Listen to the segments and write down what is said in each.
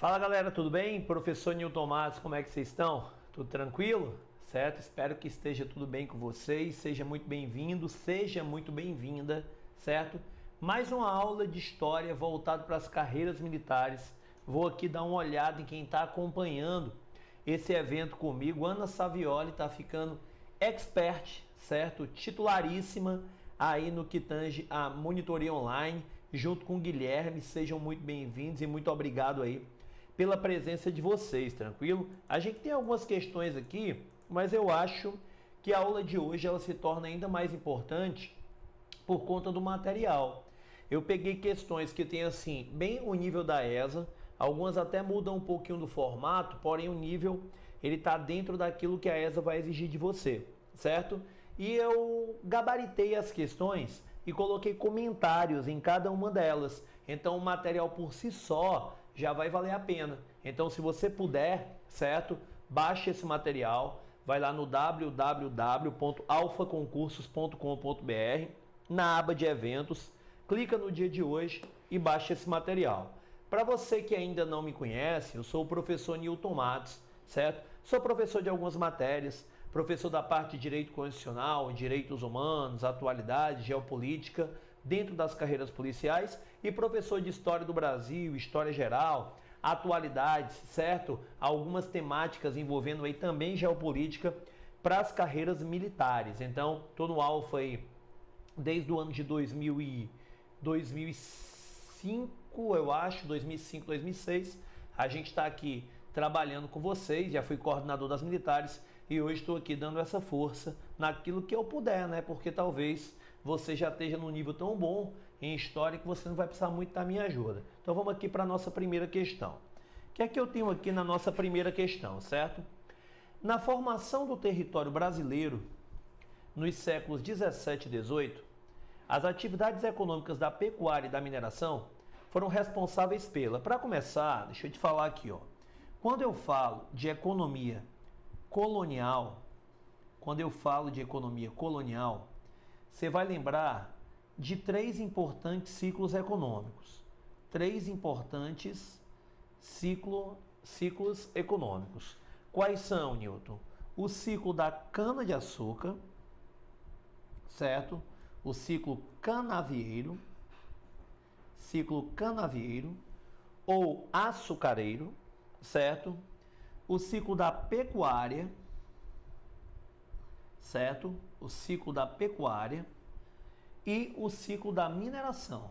Fala galera, tudo bem? Professor Newton Matos, como é que vocês estão? Tudo tranquilo? Certo? Espero que esteja tudo bem com vocês. Seja muito bem-vindo, seja muito bem-vinda, certo? Mais uma aula de história voltada para as carreiras militares. Vou aqui dar uma olhada em quem está acompanhando esse evento comigo. Ana Savioli está ficando expert, certo? Titularíssima aí no que tange a monitoria online, junto com o Guilherme. Sejam muito bem-vindos e muito obrigado aí pela presença de vocês, tranquilo? A gente tem algumas questões aqui, mas eu acho que a aula de hoje ela se torna ainda mais importante por conta do material. Eu peguei questões que tem assim, bem o nível da ESA, algumas até mudam um pouquinho do formato, porém o nível ele está dentro daquilo que a ESA vai exigir de você, certo? E eu gabaritei as questões e coloquei comentários em cada uma delas. Então o material por si só já vai valer a pena. Então se você puder, certo? Baixe esse material, vai lá no www.alfaconcursos.com.br, na aba de eventos, clica no dia de hoje e baixe esse material. Para você que ainda não me conhece, eu sou o professor Newton Matos, certo? Sou professor de algumas matérias, professor da parte de Direito Constitucional, Direitos Humanos, Atualidade, Geopolítica, dentro das carreiras policiais, e professor de História do Brasil, História Geral, Atualidades, certo? Algumas temáticas envolvendo aí também Geopolítica para as carreiras militares. Então, estou no Alfa aí desde o ano de 2005, eu acho, 2005, 2006. A gente está aqui trabalhando com vocês, já fui coordenador das militares e hoje estou aqui dando essa força naquilo que eu puder, né? Porque talvez você já esteja num nível tão bom em história que você não vai precisar muito da minha ajuda. Então vamos aqui para a nossa primeira questão. O que é que eu tenho aqui na nossa primeira questão, certo? Na formação do território brasileiro, nos séculos 17 e 18, as atividades econômicas da pecuária e da mineração foram responsáveis pela... Para começar, deixa eu te falar aqui, ó. Quando eu falo de economia colonial, você vai lembrar de três importantes ciclos econômicos. Três importantes ciclos econômicos. Quais são, Newton? O ciclo da cana-de-açúcar, certo? O ciclo canavieiro ou açucareiro, certo? O ciclo da pecuária, certo? O ciclo da pecuária e o ciclo da mineração,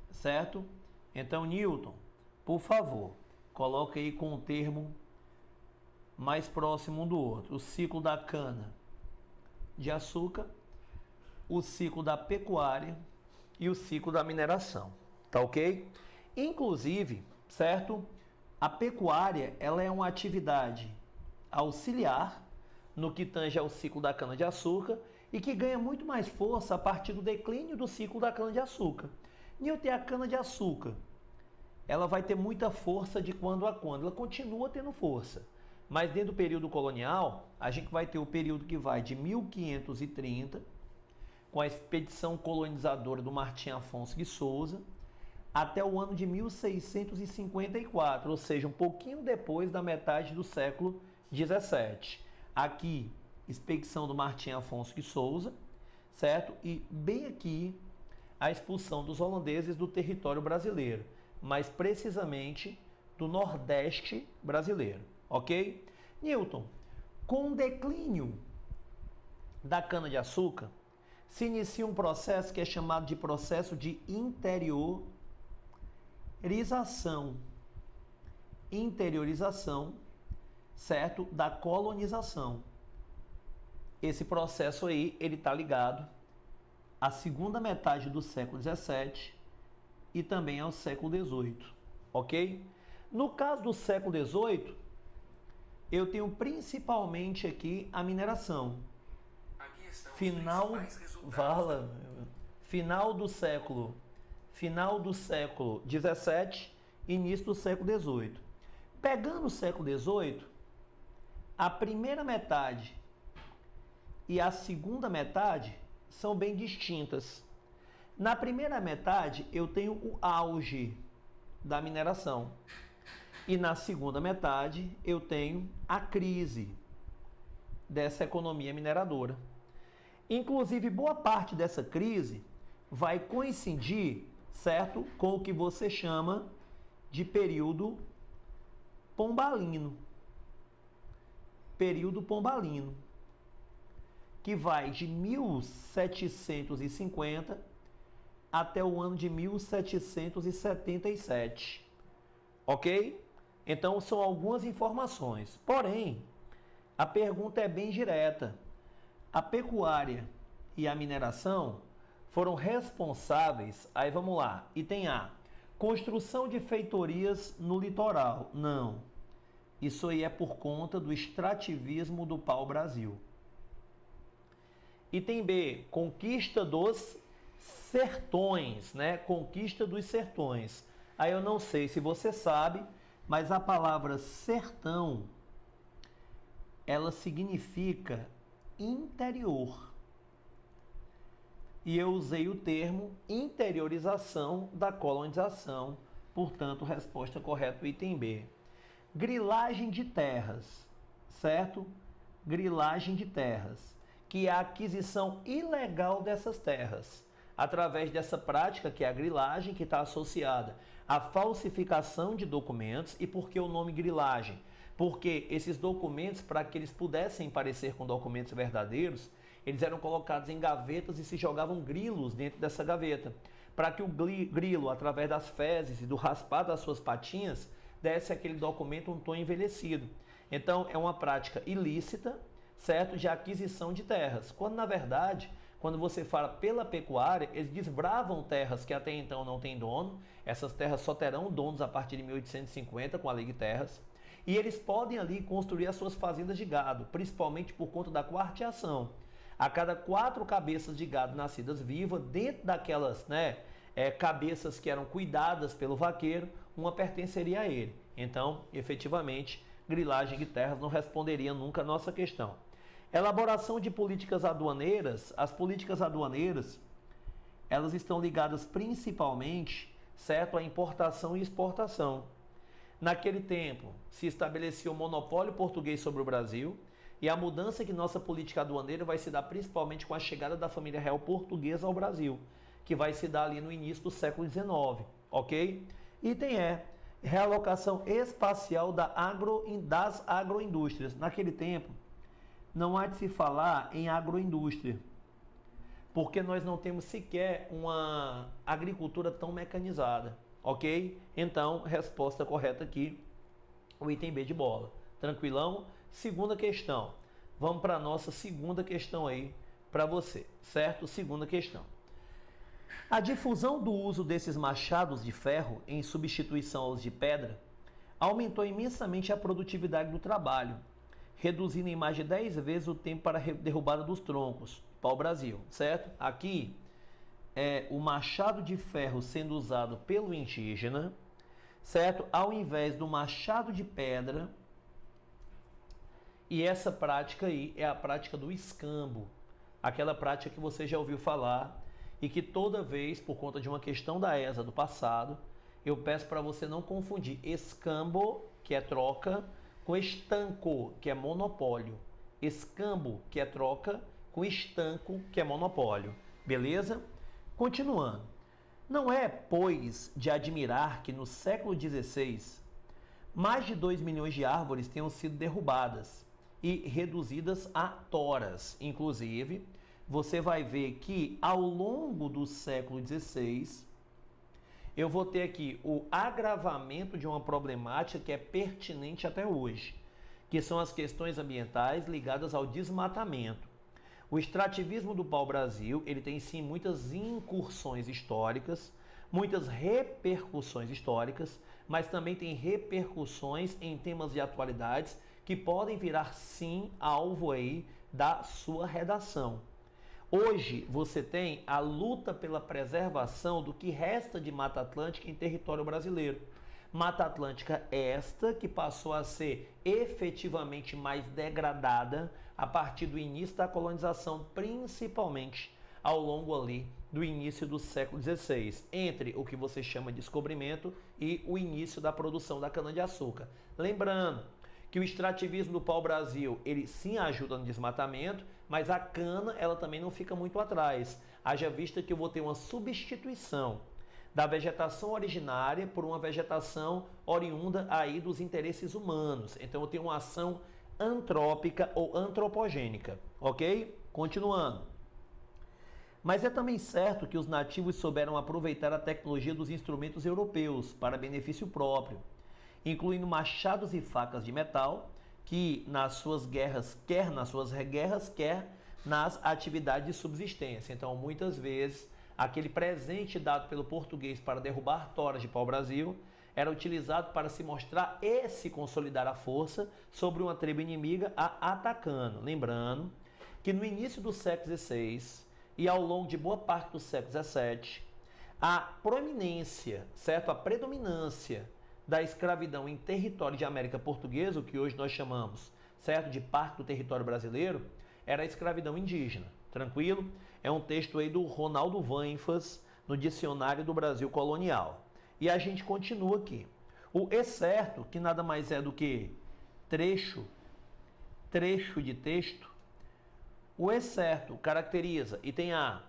certo? Então, Newton, por favor, coloque aí com um termo mais próximo um do outro. O ciclo da cana de açúcar, o ciclo da pecuária e o ciclo da mineração, tá ok? Inclusive, certo? A pecuária, ela é uma atividade auxiliar no que tange ao ciclo da cana-de-açúcar e que ganha muito mais força a partir do declínio do ciclo da cana-de-açúcar. Newton, a cana-de-açúcar, ela vai ter muita força de quando a quando, ela continua tendo força. Mas dentro do período colonial, a gente vai ter o período que vai de 1530, com a expedição colonizadora do Martim Afonso de Souza, até o ano de 1654, ou seja, um pouquinho depois da metade do século XVII. Aqui, expedição do Martim Afonso de Souza, certo? E bem aqui, a expulsão dos holandeses do território brasileiro, mais precisamente do Nordeste brasileiro, ok? Newton, com o declínio da cana-de-açúcar, se inicia um processo que é chamado de processo de interiorização, certo? Da colonização. Esse processo aí, ele está ligado à segunda metade do século XVII e também ao século XVIII, ok? No caso do século XVIII, eu tenho principalmente aqui a mineração. Final do século XVII, início do século XVIII. Pegando o século XVIII, a primeira metade e a segunda metade são bem distintas. Na primeira metade, eu tenho o auge da mineração. E na segunda metade, eu tenho a crise dessa economia mineradora. Inclusive, boa parte dessa crise vai coincidir, certo, com o que você chama de período pombalino. Período pombalino, que vai de 1750 até o ano de 1777. Ok? Então, são algumas informações. Porém, a pergunta é bem direta. A pecuária e a mineração foram responsáveis, aí vamos lá, item A, construção de feitorias no litoral. Não. Isso aí é por conta do extrativismo do pau-brasil. Item B, conquista dos sertões, né? Conquista dos sertões. Aí eu não sei se você sabe, mas a palavra sertão, ela significa interior. E eu usei o termo interiorização da colonização, portanto, resposta correta, item B. Grilagem de terras, certo? Grilagem de terras, que é a aquisição ilegal dessas terras, através dessa prática que é a grilagem, que está associada à falsificação de documentos. E por que o nome grilagem? Porque esses documentos, para que eles pudessem parecer com documentos verdadeiros, eles eram colocados em gavetas e se jogavam grilos dentro dessa gaveta, para que o grilo, através das fezes e do raspar das suas patinhas, desse aquele documento um tom envelhecido. Então, é uma prática ilícita, certo, de aquisição de terras, quando na verdade, quando você fala pela pecuária, eles desbravam terras que até então não têm dono. Essas terras só terão donos a partir de 1850 com a Lei de Terras, e eles podem ali construir as suas fazendas de gado, principalmente por conta da quarteação. A cada 4 cabeças de gado nascidas vivas, dentro daquelas, cabeças que eram cuidadas pelo vaqueiro, uma pertenceria a ele. Então, efetivamente, grilagem de terras não responderia nunca a nossa questão. Elaboração de políticas aduaneiras. As políticas aduaneiras, elas estão ligadas principalmente, certo, à importação e exportação. Naquele tempo, se estabelecia o monopólio português sobre o Brasil, e a mudança que nossa política aduaneira vai se dar principalmente com a chegada da família real portuguesa ao Brasil, que vai se dar ali no início do século XIX, ok? Item E, realocação espacial das agroindústrias. Naquele tempo, não há de se falar em agroindústria, porque nós não temos sequer uma agricultura tão mecanizada, ok? Então, resposta correta aqui, o item B de bola. Tranquilão? Segunda questão. Vamos para a nossa segunda questão aí para você, certo? Segunda questão. A difusão do uso desses machados de ferro em substituição aos de pedra aumentou imensamente a produtividade do trabalho, reduzindo em mais de 10 vezes o tempo para a derrubada dos troncos, pau-brasil, certo? Aqui é o machado de ferro sendo usado pelo indígena, certo? Ao invés do machado de pedra. E essa prática aí é a prática do escambo, aquela prática que você já ouviu falar e que toda vez, por conta de uma questão da ESA do passado, eu peço para você não confundir escambo, que é troca, com estanco, que é monopólio. Escambo, que é troca, com estanco, que é monopólio. Beleza? Continuando. Não é, pois, de admirar que no século XVI, mais de 2 milhões de árvores tenham sido derrubadas e reduzidas a toras. Inclusive, você vai ver que ao longo do século XVI, eu vou ter aqui o agravamento de uma problemática que é pertinente até hoje, que são as questões ambientais ligadas ao desmatamento. O extrativismo do pau-brasil, ele tem sim muitas incursões históricas, muitas repercussões históricas, mas também tem repercussões em temas de atualidades que podem virar sim alvo aí da sua redação. Hoje você tem a luta pela preservação do que resta de Mata Atlântica em território brasileiro. Mata Atlântica esta que passou a ser efetivamente mais degradada a partir do início da colonização, principalmente ao longo ali do início do século XVI, entre o que você chama de descobrimento e o início da produção da cana-de-açúcar. Lembrando que o extrativismo do pau-brasil, ele sim ajuda no desmatamento, mas a cana, ela também não fica muito atrás. Haja vista que eu vou ter uma substituição da vegetação originária por uma vegetação oriunda aí dos interesses humanos. Então eu tenho uma ação antrópica ou antropogênica, ok? Continuando. Mas é também certo que os nativos souberam aproveitar a tecnologia dos instrumentos europeus para benefício próprio, incluindo machados e facas de metal, que nas suas guerras, quer nas atividades de subsistência. Então, muitas vezes, aquele presente dado pelo português para derrubar toras de pau-brasil era utilizado para se mostrar e se consolidar a força sobre uma tribo inimiga a atacando. Lembrando que no início do século XVI e ao longo de boa parte do século XVII, a proeminência, certo? A predominância da escravidão em território de América Portuguesa, o que hoje nós chamamos, certo, de parte do território brasileiro, era a escravidão indígena. Tranquilo? É um texto aí do Ronaldo Vanfas, no Dicionário do Brasil Colonial. E a gente continua aqui. O excerto, que nada mais é do que trecho de texto, o excerto caracteriza e tem a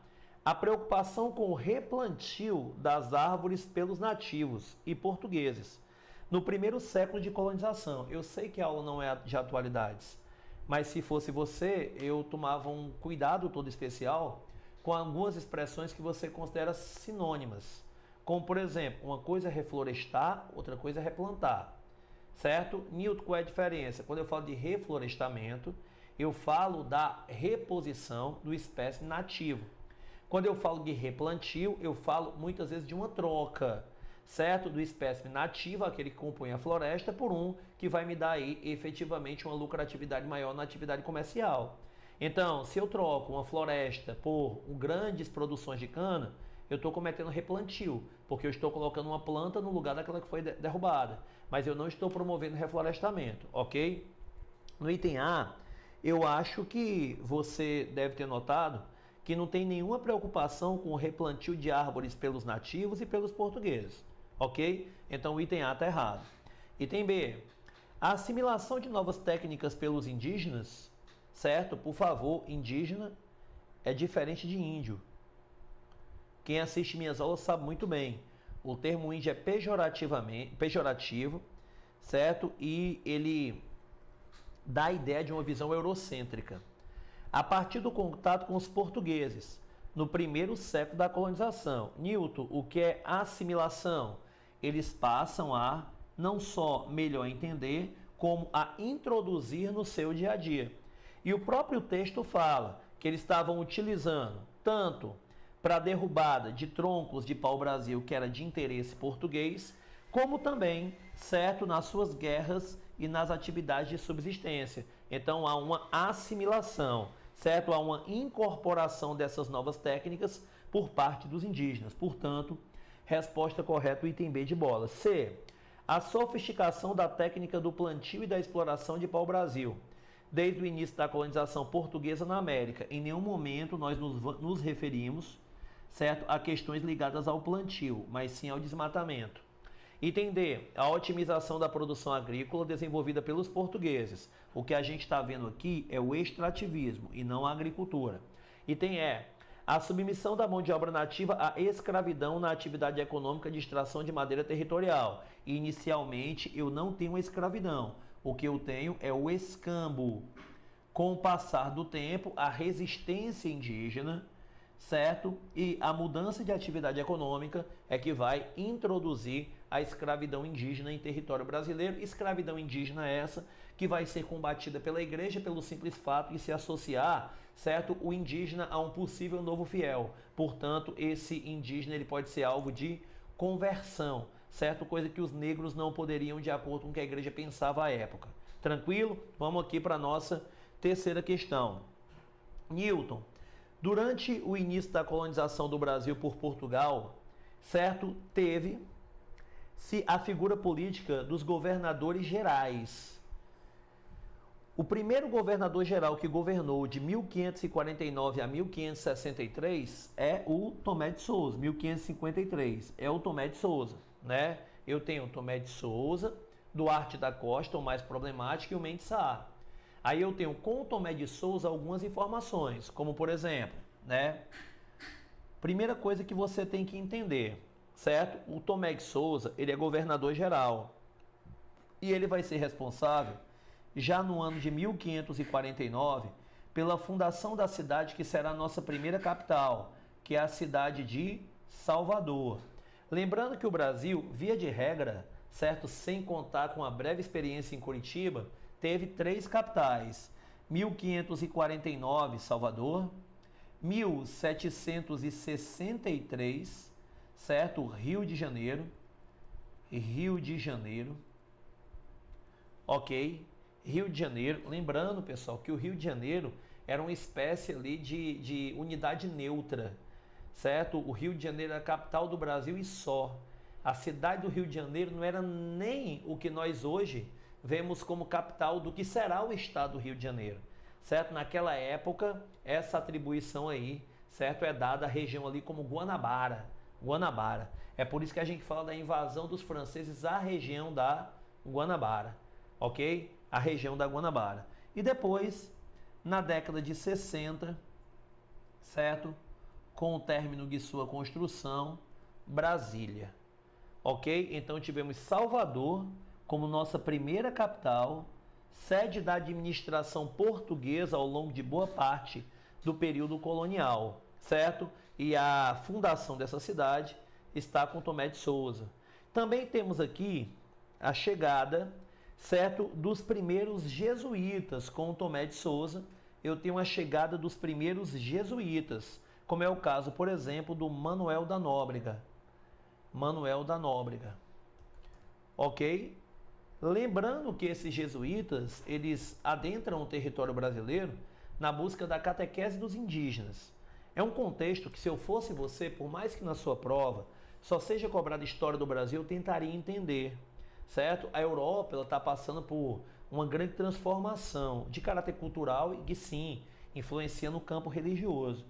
preocupação com o replantio das árvores pelos nativos e portugueses no primeiro século de colonização. Eu sei que a aula não é de atualidades, mas se fosse você, eu tomava um cuidado todo especial com algumas expressões que você considera sinônimas. Como, por exemplo, uma coisa é reflorestar, outra coisa é replantar. Certo? Newton, qual é a diferença? Quando eu falo de reflorestamento, eu falo da reposição do espécime nativo. Quando eu falo de replantio, eu falo muitas vezes de uma troca, certo? Do espécime nativo, aquele que compõe a floresta, por um que vai me dar aí efetivamente uma lucratividade maior na atividade comercial. Então, se eu troco uma floresta por grandes produções de cana, eu estou cometendo replantio, porque eu estou colocando uma planta no lugar daquela que foi derrubada, mas eu não estou promovendo reflorestamento, ok? No item A, eu acho que você deve ter notado que não tem nenhuma preocupação com o replantio de árvores pelos nativos e pelos portugueses, ok? Então o item A está errado. Item B, a assimilação de novas técnicas pelos indígenas, certo? Por favor, indígena é diferente de índio. Quem assiste minhas aulas sabe muito bem. O termo índio é pejorativo, certo? E ele dá a ideia de uma visão eurocêntrica. A partir do contato com os portugueses, no primeiro século da colonização. Newton, o que é assimilação? Eles passam a não só melhor entender, como a introduzir no seu dia a dia. E o próprio texto fala que eles estavam utilizando tanto para a derrubada de troncos de pau-brasil, que era de interesse português, como também, certo, nas suas guerras e nas atividades de subsistência. Então há uma assimilação, certo? Há uma incorporação dessas novas técnicas por parte dos indígenas. Portanto, resposta correta, o item B de bola. C. A sofisticação da técnica do plantio e da exploração de pau-brasil. Desde o início da colonização portuguesa na América, em nenhum momento nós nos referimos, certo, a questões ligadas ao plantio, mas sim ao desmatamento. Item D, a otimização da produção agrícola desenvolvida pelos portugueses. O que a gente está vendo aqui é o extrativismo e não a agricultura. Item E, a submissão da mão de obra nativa à escravidão na atividade econômica de extração de madeira territorial. Inicialmente, eu não tenho escravidão. O que eu tenho é o escambo. Com o passar do tempo, a resistência indígena, certo? E a mudança de atividade econômica é que vai introduzir a escravidão indígena em território brasileiro. Escravidão indígena essa que vai ser combatida pela igreja pelo simples fato de se associar, certo, o indígena a um possível novo fiel. Portanto, esse indígena ele pode ser alvo de conversão, certo? Coisa que os negros não poderiam de acordo com o que a igreja pensava à época. Tranquilo? Vamos aqui para a nossa terceira questão. Newton, durante o início da colonização do Brasil por Portugal, certo, teve-se a figura política dos governadores gerais. O primeiro governador geral que governou de 1549 a 1563 é o Tomé de Souza, 1553, é o Tomé de Souza, né? Eu tenho o Tomé de Souza, Duarte da Costa, o mais problemático, e o Mendes Sá. Aí eu tenho com o Tomé de Souza algumas informações, como por exemplo, né? Primeira coisa que você tem que entender, certo? O Tomé de Souza, ele é governador geral e ele vai ser responsável já no ano de 1549 pela fundação da cidade que será a nossa primeira capital, que é a cidade de Salvador. Lembrando que o Brasil, via de regra, certo, sem contar com a breve experiência em Curitiba, teve 3 capitais: 1549 Salvador, 1763, certo, Rio de Janeiro, ok, Rio de Janeiro. Lembrando, pessoal, que o Rio de Janeiro era uma espécie ali de unidade neutra, certo? O Rio de Janeiro era a capital do Brasil e só. A cidade do Rio de Janeiro não era nem o que nós hoje vemos como capital do que será o estado do Rio de Janeiro, certo? Naquela época, essa atribuição aí, certo, é dada à região ali como Guanabara. É por isso que a gente fala da invasão dos franceses à região da Guanabara, ok? A região da Guanabara. E depois, na década de 60, certo? Com o término de sua construção, Brasília. Ok? Então tivemos Salvador como nossa primeira capital, sede da administração portuguesa ao longo de boa parte do período colonial, certo? E a fundação dessa cidade está com Tomé de Souza. Também temos aqui a chegada, certo, dos primeiros jesuítas com Tomé de Souza. Eu tenho a chegada dos primeiros jesuítas, como é o caso, por exemplo, do Manuel da Nóbrega. Ok? Lembrando que esses jesuítas, eles adentram o território brasileiro na busca da catequese dos indígenas. É um contexto que, se eu fosse você, por mais que na sua prova só seja cobrada história do Brasil, eu tentaria entender, certo? A Europa está passando por uma grande transformação de caráter cultural e que, sim, influencia no campo religioso.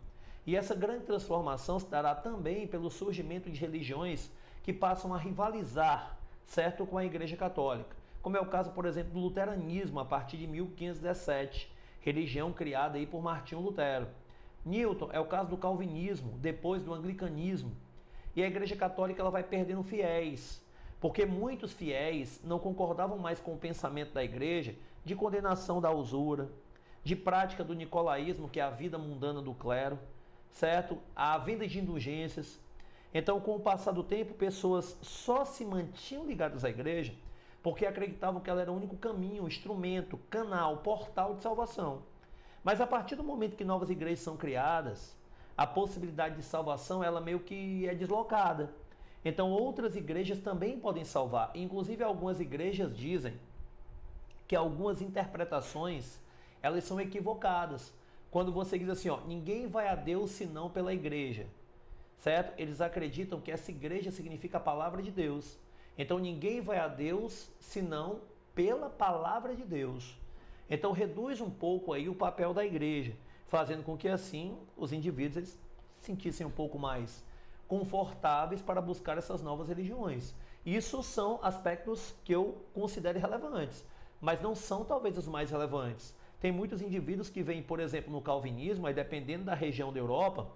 E essa grande transformação se dará também pelo surgimento de religiões que passam a rivalizar, certo, com a Igreja Católica, como é o caso, por exemplo, do luteranismo a partir de 1517, religião criada aí por Martinho Lutero. Newton é o caso do calvinismo, depois do anglicanismo. E a Igreja Católica ela vai perdendo fiéis, porque muitos fiéis não concordavam mais com o pensamento da Igreja de condenação da usura, de prática do nicolaísmo, que é a vida mundana do clero, certo? A venda de indulgências. Então, com o passar do tempo, pessoas só se mantinham ligadas à igreja porque acreditavam que ela era o único caminho, instrumento, canal, portal de salvação. Mas a partir do momento que novas igrejas são criadas, a possibilidade de salvação ela meio que é deslocada. Então, outras igrejas também podem salvar. Inclusive, algumas igrejas dizem que algumas interpretações elas são equivocadas. Quando você diz assim, ó, ninguém vai a Deus senão pela igreja, certo? Eles acreditam que essa igreja significa a palavra de Deus. Então ninguém vai a Deus senão pela palavra de Deus. Então reduz um pouco aí o papel da igreja, fazendo com que assim os indivíduos eles se sentissem um pouco mais confortáveis para buscar essas novas religiões. Isso são aspectos que eu considero relevantes, mas não são talvez os mais relevantes. Tem muitos indivíduos que veem, por exemplo, no calvinismo, aí dependendo da região da Europa,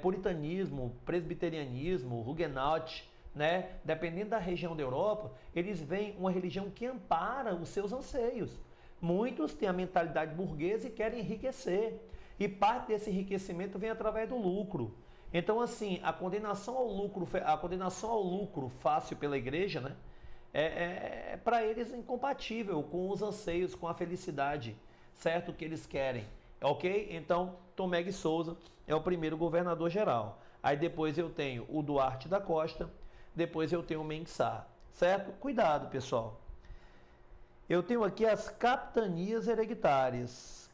puritanismo, presbiterianismo, huguenot, né? Dependendo da região da Europa, eles veem uma religião que ampara os seus anseios. Muitos têm a mentalidade burguesa e querem enriquecer. E parte desse enriquecimento vem através do lucro. Então, assim, a condenação ao lucro fácil pela igreja, né? Para eles incompatível com os anseios, com a felicidade, certo? Que eles querem, ok? Então, Tomé de Souza é o primeiro governador geral. Aí depois eu tenho o Duarte da Costa, depois eu tenho o Mendes Sá, certo? Cuidado, pessoal. Eu tenho aqui as capitanias hereditárias.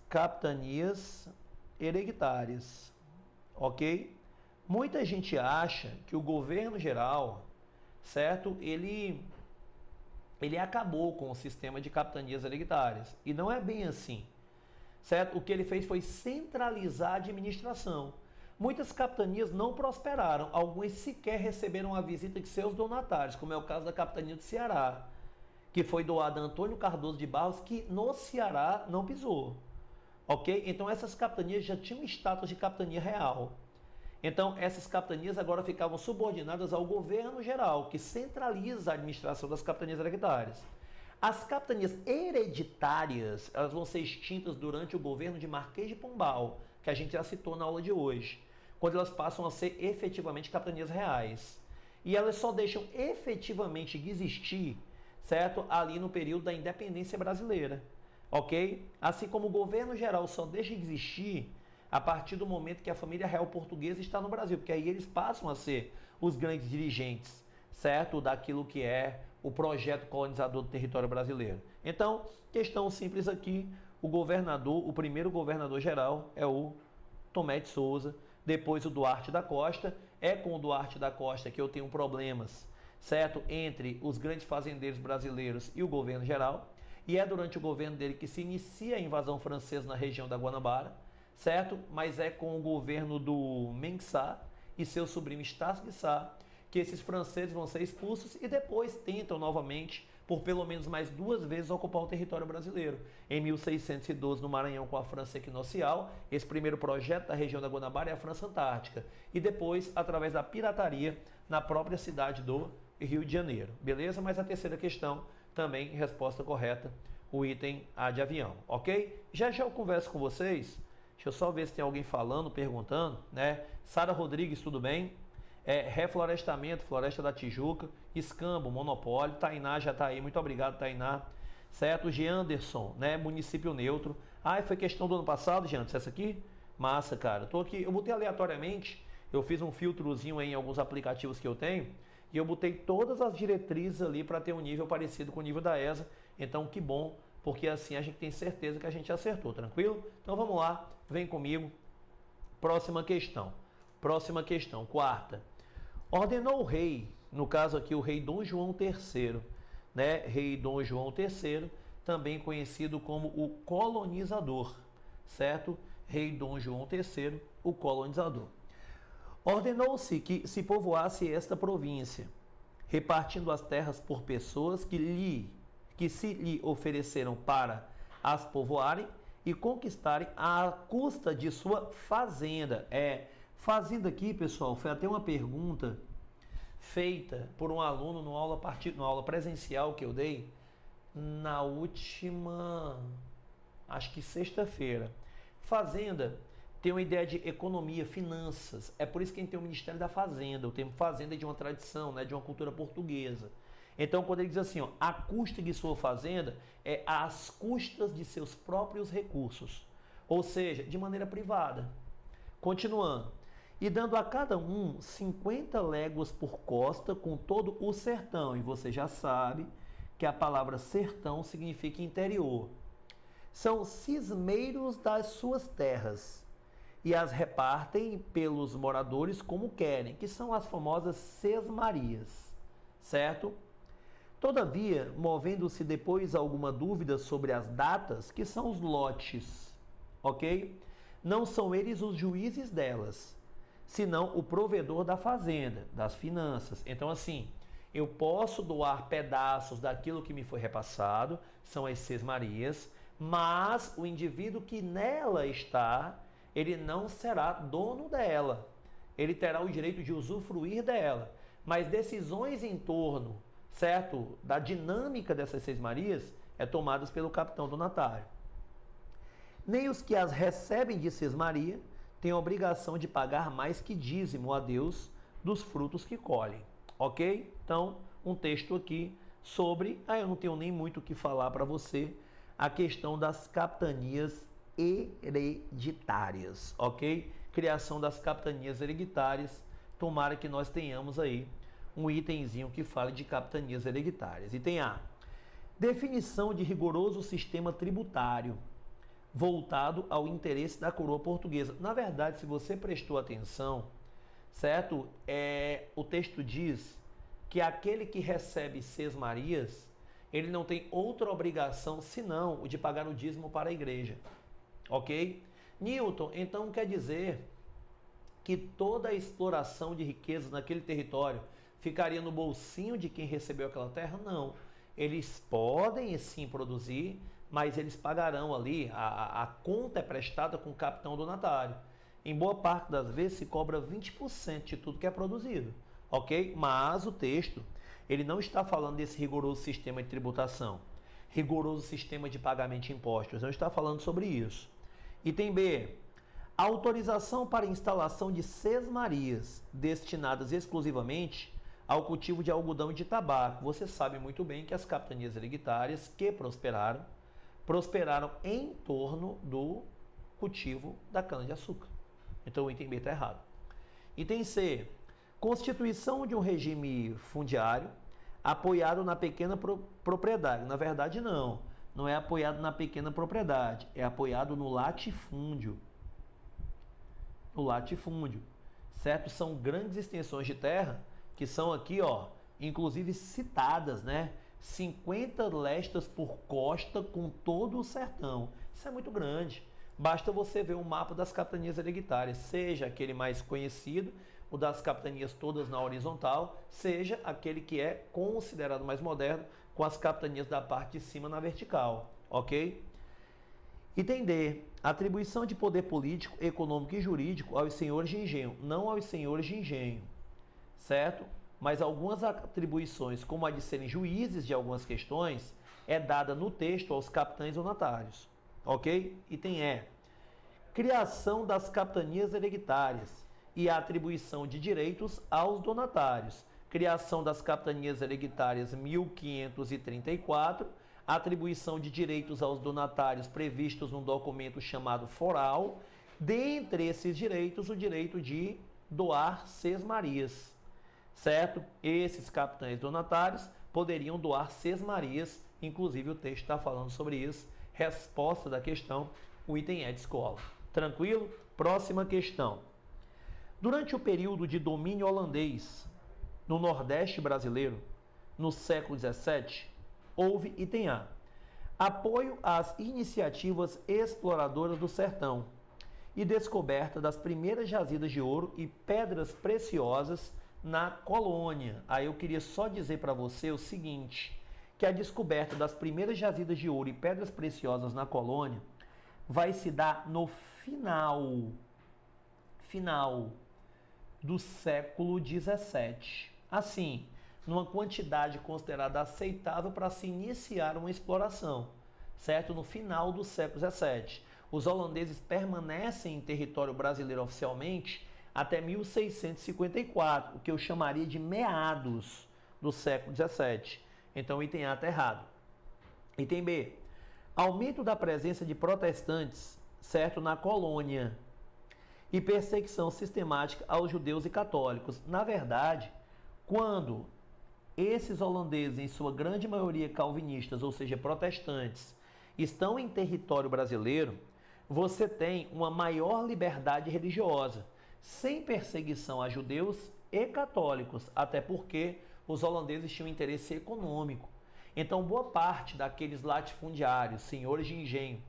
Ok? Muita gente acha que o governo geral, certo? Ele ele acabou com o sistema de capitanias hereditárias. E não é bem assim, certo? O que ele fez foi centralizar a administração. Muitas capitanias não prosperaram, algumas sequer receberam a visita de seus donatários, como é o caso da capitania do Ceará, que foi doada a Antônio Cardoso de Barros, que no Ceará não pisou. Ok? Então essas capitanias já tinham status de capitania real. Então essas capitanias agora ficavam subordinadas ao governo geral, que centraliza a administração das capitanias hereditárias. As capitanias hereditárias, elas vão ser extintas durante o governo de Marquês de Pombal, que a gente já citou na aula de hoje, quando elas passam a ser efetivamente capitanias reais. E elas só deixam efetivamente de existir, certo? Ali no período da independência brasileira, ok? Assim como o governo geral só deixa de existir a partir do momento que a família real portuguesa está no Brasil, porque aí eles passam a ser os grandes dirigentes, certo? Daquilo que é o projeto colonizador do território brasileiro. Então, questão simples aqui, o governador, o primeiro governador geral é o Tomé de Souza, depois o Duarte da Costa. É com o Duarte da Costa que eu tenho problemas, certo? Entre os grandes fazendeiros brasileiros e o governo geral. E é durante o governo dele que se inicia a invasão francesa na região da Guanabara, certo? Mas é com o governo do Mensah e seu sobrinho Estácio de Sá que esses franceses vão ser expulsos e depois tentam novamente, por pelo menos mais 2 vezes, ocupar o território brasileiro. Em 1612, no Maranhão, com a França Equinocial, esse primeiro projeto da região da Guanabara é a França Antártica. E depois, através da pirataria, na própria cidade do Rio de Janeiro. Beleza? Mas a terceira questão, também resposta correta, o item A de avião, ok? Já eu converso com vocês. Deixa eu só ver se tem alguém falando, perguntando, né? Sara Rodrigues, tudo bem? Reflorestamento, Floresta da Tijuca, escambo, monopólio, Tainá já está aí, muito obrigado, Tainá, certo? Geanderson, né? Município neutro. Foi questão do ano passado, Geanderson, essa aqui? Massa, cara. Tô aqui, eu botei aleatoriamente, eu fiz um filtrozinho aí em alguns aplicativos que eu tenho, e eu botei todas as diretrizes ali para ter um nível parecido com o nível da ESA, então que bom, porque assim a gente tem certeza que a gente acertou, tranquilo? Então vamos lá, vem comigo. Próxima questão, quarta. Ordenou o rei, no caso aqui o rei Dom João III, né? Rei Dom João III, também conhecido como o colonizador, certo? Rei Dom João III, o colonizador. Ordenou-se que se povoasse esta província, repartindo as terras por pessoas que se lhe ofereceram para as povoarem e conquistarem à custa de sua fazenda. Fazenda aqui, pessoal, foi até uma pergunta feita por um aluno na aula presencial que eu dei na última, acho que sexta-feira. Fazenda tem uma ideia de economia, finanças. É por isso que a gente tem o Ministério da Fazenda. O termo fazenda é de uma tradição, né, de uma cultura portuguesa. Então, quando ele diz assim, ó, a custa de sua fazenda é às custas de seus próprios recursos, ou seja, de maneira privada. Continuando. E dando a cada um 50 léguas por costa com todo o sertão. E você já sabe que a palavra sertão significa interior. São cismeiros das suas terras e as repartem pelos moradores como querem, que são as famosas sesmarias, certo? Todavia, movendo-se depois alguma dúvida sobre as datas, que são os lotes, ok? Não são eles os juízes delas, senão o provedor da fazenda, das finanças. Então, assim, eu posso doar pedaços daquilo que me foi repassado, são as sesmarias, mas o indivíduo que nela está, ele não será dono dela. Ele terá o direito de usufruir dela. Mas decisões em torno, certo, da dinâmica dessas sesmarias é tomadas pelo capitão donatário. Nem os que as recebem de sesmaria têm a obrigação de pagar mais que dízimo a Deus dos frutos que colhem. Ok? Então, um texto aqui sobre, eu não tenho nem muito o que falar para você, a questão das capitanias hereditárias, ok? Criação das capitanias hereditárias, tomara que nós tenhamos aí um itemzinho que fale de capitanias hereditárias. Item A, definição de rigoroso sistema tributário voltado ao interesse da coroa portuguesa. Na verdade, se você prestou atenção, certo? O texto diz que aquele que recebe sesmarias, ele não tem outra obrigação senão o de pagar o dízimo para a igreja. Ok? Newton, então quer dizer que toda a exploração de riquezas naquele território ficaria no bolsinho de quem recebeu aquela terra? Não. Eles podem sim produzir, mas eles pagarão ali, a conta é prestada com o capitão donatário. Em boa parte das vezes se cobra 20% de tudo que é produzido, ok? Mas o texto, ele não está falando desse rigoroso sistema de tributação, rigoroso sistema de pagamento de impostos, não está falando sobre isso. Item B, autorização para instalação de sesmarias destinadas exclusivamente ao cultivo de algodão e de tabaco. Você sabe muito bem que as capitanias hereditárias que prosperaram em torno do cultivo da cana-de-açúcar. Então o item B está errado. Item C, constituição de um regime fundiário apoiado na pequena propriedade. Na verdade não é apoiado na pequena propriedade, é apoiado no latifúndio. No latifúndio, certo? São grandes extensões de terra que são aqui, ó, inclusive citadas, né? 50 lestas por costa com todo o sertão. Isso é muito grande. Basta você ver o mapa das capitanias hereditárias, seja aquele mais conhecido, o das capitanias todas na horizontal, seja aquele que é considerado mais moderno, com as capitanias da parte de cima na vertical, ok? Item D, atribuição de poder político, econômico e jurídico aos senhores de engenho, não aos senhores de engenho, certo? Mas algumas atribuições, como a de serem juízes de algumas questões, é dada no texto aos capitães donatários, ok? Item E, criação das capitanias hereditárias e a atribuição de direitos aos donatários. Criação das capitanias hereditárias 1534, atribuição de direitos aos donatários previstos num documento chamado foral. Dentre esses direitos, o direito de doar sesmarias, certo? Esses capitães donatários poderiam doar sesmarias, inclusive o texto está falando sobre isso. Resposta da questão, o item é de escola. Tranquilo? Próxima questão. Durante o período de domínio holandês no Nordeste brasileiro, no século XVII, houve, item A, apoio às iniciativas exploradoras do sertão e descoberta das primeiras jazidas de ouro e pedras preciosas na colônia. Aí eu queria só dizer para você o seguinte, que a descoberta das primeiras jazidas de ouro e pedras preciosas na colônia vai se dar no final do século XVII. Assim, numa quantidade considerada aceitável para se iniciar uma exploração, certo? No final do século XVII. Os holandeses permanecem em território brasileiro oficialmente até 1654, o que eu chamaria de meados do século XVII. Então, o item A está errado. Item B, aumento da presença de protestantes, certo, na colônia e perseguição sistemática aos judeus e católicos. Na verdade, quando esses holandeses, em sua grande maioria calvinistas, ou seja, protestantes, estão em território brasileiro, você tem uma maior liberdade religiosa, sem perseguição a judeus e católicos, até porque os holandeses tinham interesse econômico. Então, boa parte daqueles latifundiários, senhores de engenho,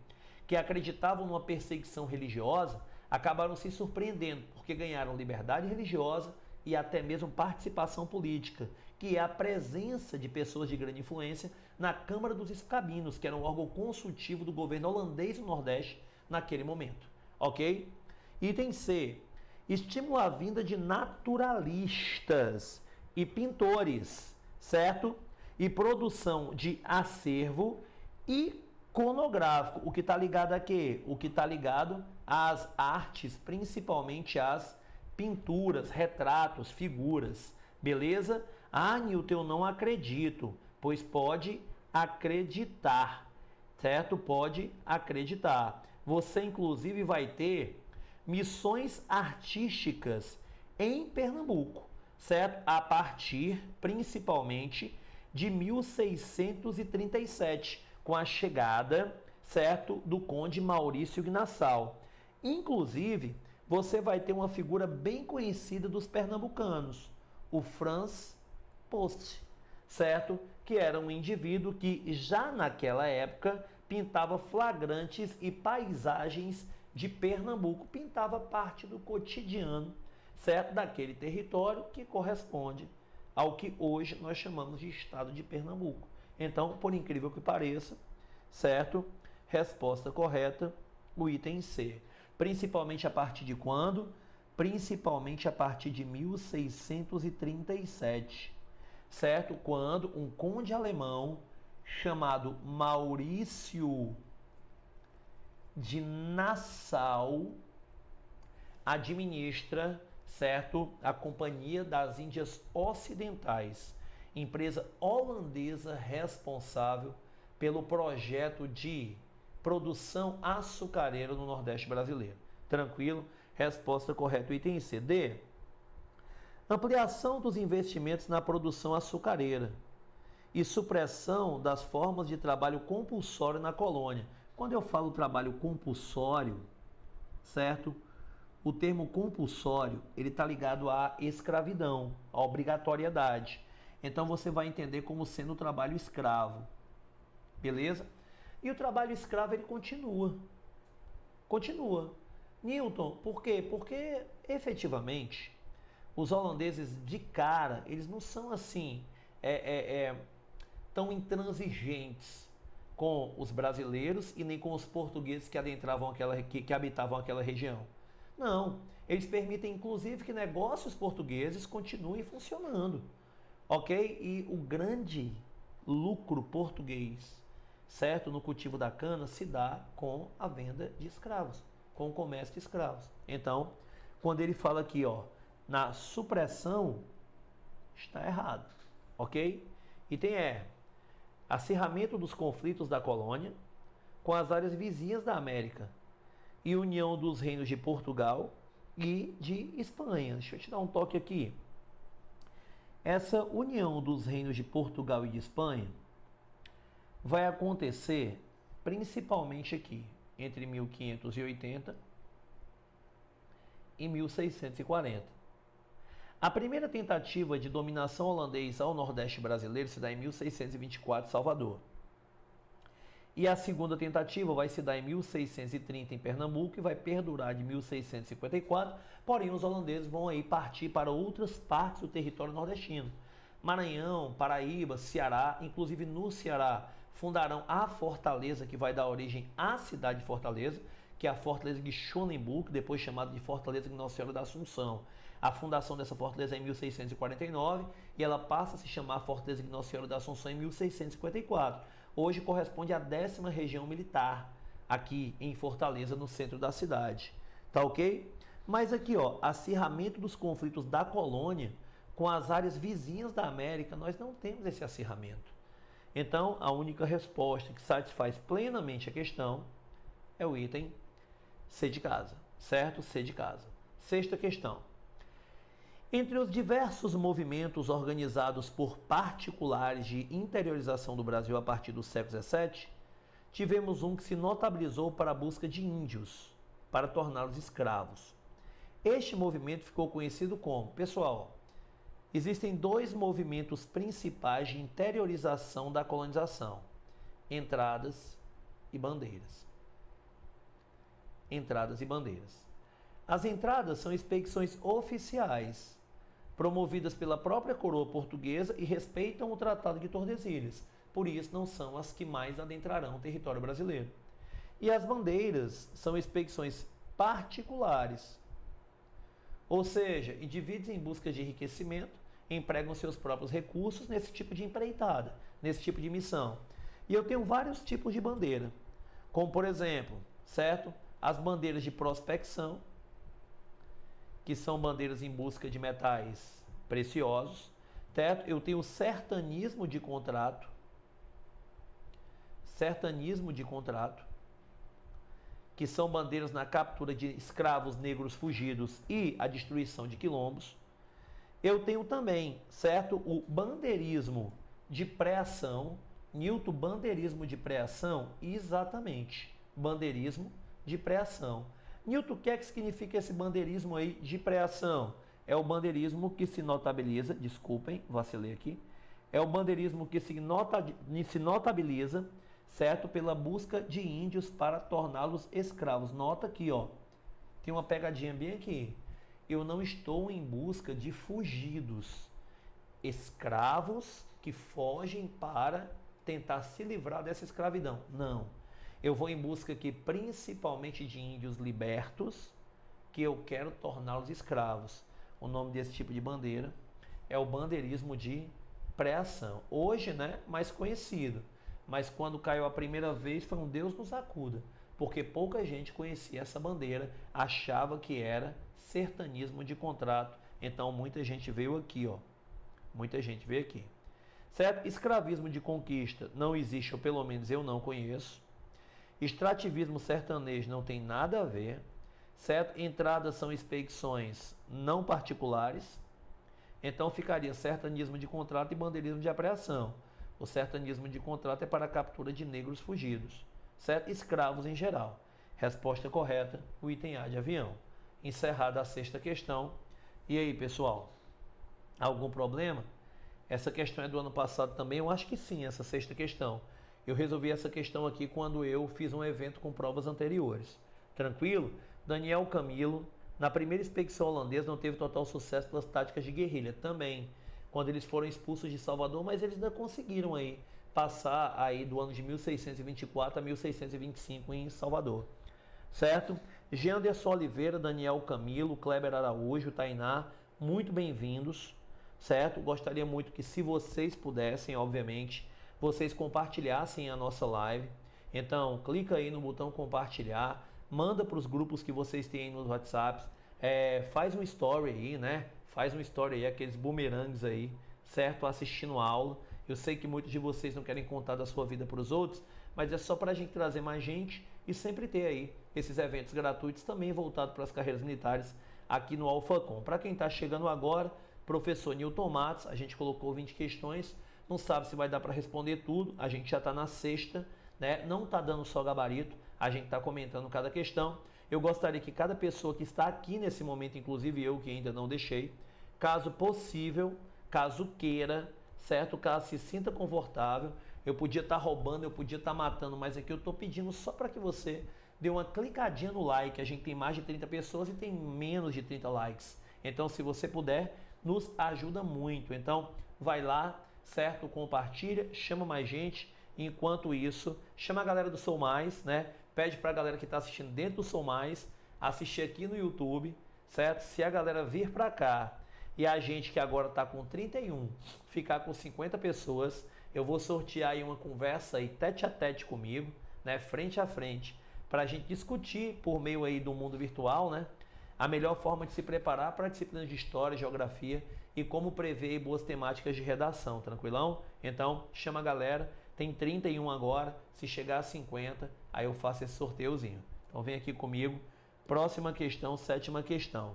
que acreditavam numa perseguição religiosa, acabaram se surpreendendo, porque ganharam liberdade religiosa e até mesmo participação política, que é a presença de pessoas de grande influência na Câmara dos Escabinos, que era um órgão consultivo do governo holandês do Nordeste naquele momento, ok? Item C, estimula a vinda de naturalistas e pintores, certo? E produção de acervo iconográfico. O que está ligado a quê? O que está ligado às artes, principalmente às pinturas, retratos, figuras. Beleza? Ah, Nilton, eu não acredito. Pois pode acreditar, certo? Pode acreditar. Você, inclusive, vai ter missões artísticas em Pernambuco, certo? A partir, principalmente, de 1637, com a chegada, certo, do conde Maurício Ignaçal. Inclusive, você vai ter uma figura bem conhecida dos pernambucanos, o Franz Post, certo? Que era um indivíduo que já naquela época pintava flagrantes e paisagens de Pernambuco, pintava parte do cotidiano, certo? Daquele território que corresponde ao que hoje nós chamamos de estado de Pernambuco. Então, por incrível que pareça, certo? Resposta correta, o item C. Principalmente a partir de quando? Principalmente a partir de 1637, certo? Quando um conde alemão chamado Maurício de Nassau administra, certo, a Companhia das Índias Ocidentais, empresa holandesa responsável pelo projeto de produção açucareira no Nordeste brasileiro. Tranquilo? Resposta correta, item C. D. Ampliação dos investimentos na produção açucareira e supressão das formas de trabalho compulsório na colônia. Quando eu falo trabalho compulsório, certo? O termo compulsório, ele está ligado à escravidão, à obrigatoriedade. Então você vai entender como sendo o trabalho escravo. Beleza? E o trabalho escravo, ele continua. Continua. Newton, por quê? Porque, efetivamente, os holandeses, de cara, eles não são assim, tão intransigentes com os brasileiros e nem com os portugueses que adentravam que habitavam aquela região. Não, eles permitem, inclusive, que negócios portugueses continuem funcionando, ok? E o grande lucro português, certo, no cultivo da cana, se dá com a venda de escravos, com o comércio de escravos. Então, quando ele fala aqui, ó, na supressão, está errado, ok? Item E, acirramento dos conflitos da colônia com as áreas vizinhas da América e união dos reinos de Portugal e de Espanha. Deixa eu te dar um toque aqui. Essa união dos reinos de Portugal e de Espanha vai acontecer principalmente aqui, entre 1580 e 1640. A primeira tentativa de dominação holandesa ao Nordeste brasileiro se dá em 1624 em Salvador. E a segunda tentativa vai se dar em 1630 em Pernambuco e vai perdurar de 1654, porém os holandeses vão aí partir para outras partes do território nordestino. Maranhão, Paraíba, Ceará, inclusive no Ceará, fundarão a fortaleza que vai dar origem à cidade de Fortaleza, que é a Fortaleza de Schonenburg, depois chamada de Fortaleza de Nossa Senhora da Assunção. A fundação dessa fortaleza é em 1649 e ela passa a se chamar Fortaleza de Nossa Senhora da Assunção em 1654. Hoje corresponde à 10ª região militar, aqui em Fortaleza, no centro da cidade. Tá ok? Mas aqui, ó, acirramento dos conflitos da colônia com as áreas vizinhas da América, nós não temos esse acirramento. Então, a única resposta que satisfaz plenamente a questão é o item C de casa, certo? C de casa. Sexta questão. Entre os diversos movimentos organizados por particulares de interiorização do Brasil a partir do século XVII, tivemos um que se notabilizou para a busca de índios, para torná-los escravos. Este movimento ficou conhecido como, pessoal, existem dois movimentos principais de interiorização da colonização: entradas e bandeiras. Entradas e bandeiras. As entradas são expedições oficiais, promovidas pela própria coroa portuguesa e respeitam o Tratado de Tordesilhas. Por isso, não são as que mais adentrarão o território brasileiro. E as bandeiras são expedições particulares, ou seja, indivíduos em busca de enriquecimento empregam seus próprios recursos nesse tipo de empreitada, nesse tipo de missão. E eu tenho vários tipos de bandeira, como por exemplo, certo? As bandeiras de prospecção, que são bandeiras em busca de metais preciosos, certo? Eu tenho sertanismo de contrato, que são bandeiras na captura de escravos negros fugidos e a destruição de quilombos. Eu tenho também, certo, o bandeirismo de pré-ação. Newton, bandeirismo de pré-ação? Exatamente, bandeirismo de pré-ação. Newton, o que é que significa esse bandeirismo aí de pré-ação? É o bandeirismo que se notabiliza, desculpem, vacilei aqui, É o bandeirismo que se notabiliza, certo? Pela busca de índios para torná-los escravos. Nota aqui, ó, tem uma pegadinha bem aqui. Eu não estou em busca de fugidos, escravos que fogem para tentar se livrar dessa escravidão. Não. Eu vou em busca aqui principalmente de índios libertos, que eu quero torná-los escravos. O nome desse tipo de bandeira é o bandeirismo de pré-ação. Hoje, né, mais conhecido. Mas quando caiu a primeira vez, foi um Deus nos acuda. Porque pouca gente conhecia essa bandeira, achava que era sertanismo de contrato. Então muita gente veio aqui, ó. Muita gente veio aqui. Certo? Escravismo de conquista não existe, ou pelo menos eu não conheço. Extrativismo sertanejo não tem nada a ver. Certo? Entradas são expedições não particulares. Então ficaria sertanismo de contrato e bandeirismo de apreensão. O sertanismo de contrato é para a captura de negros fugidos. Certo? Escravos em geral. Resposta correta, o item A de avião. Encerrada a sexta questão. E aí, pessoal? Algum problema? Essa questão é do ano passado também? Eu acho que sim, essa sexta questão. Eu resolvi essa questão aqui quando eu fiz um evento com provas anteriores. Tranquilo? Daniel Camilo, na primeira expedição holandesa, não teve total sucesso pelas táticas de guerrilha. Também, quando eles foram expulsos de Salvador, mas eles ainda conseguiram aí passar aí do ano de 1624 a 1625 em Salvador. Certo? Geanderson Oliveira, Daniel Camilo, Kleber Araújo, Tainá, muito bem-vindos. Certo? Gostaria muito que, se vocês pudessem, obviamente, vocês compartilhassem a nossa live. Então, clica aí no botão compartilhar, manda para os grupos que vocês têm nos WhatsApps, faz um story aí, né? Faz um story aí, aqueles bumerangues aí, certo? Assistindo a aula. Eu sei que muitos de vocês não querem contar da sua vida para os outros, mas é só para a gente trazer mais gente e sempre ter aí esses eventos gratuitos também voltados para as carreiras militares aqui no AlphaCom. Para quem está chegando agora, professor Newton Matos, a gente colocou 20 questões, não sabe se vai dar para responder tudo, a gente já está na sexta, né? Não está dando só gabarito, a gente está comentando cada questão. Eu gostaria que cada pessoa que está aqui nesse momento, inclusive eu que ainda não deixei, caso possível, caso queira, certo? Caso se sinta confortável, eu podia estar roubando, eu podia estar matando, mas aqui eu estou pedindo só para que você dê uma clicadinha no like. A gente tem mais de 30 pessoas e tem menos de 30 likes. Então, se você puder, nos ajuda muito. Então, vai lá, certo? Compartilha, chama mais gente. Enquanto isso, chama a galera do Sou Mais, né? Pede para a galera que está assistindo dentro do Sou Mais assistir aqui no YouTube, certo? Se a galera vir para cá e a gente que agora está com 31 ficar com 50 pessoas, eu vou sortear aí uma conversa aí tete a tete comigo, né? Frente a frente, para a gente discutir por meio aí do mundo virtual, né? A melhor forma de se preparar para disciplinas de história, geografia e como prever boas temáticas de redação, tranquilão? Então, chama a galera, tem 31 agora, se chegar a 50, aí eu faço esse sorteiozinho. Então vem aqui comigo, próxima questão, sétima questão.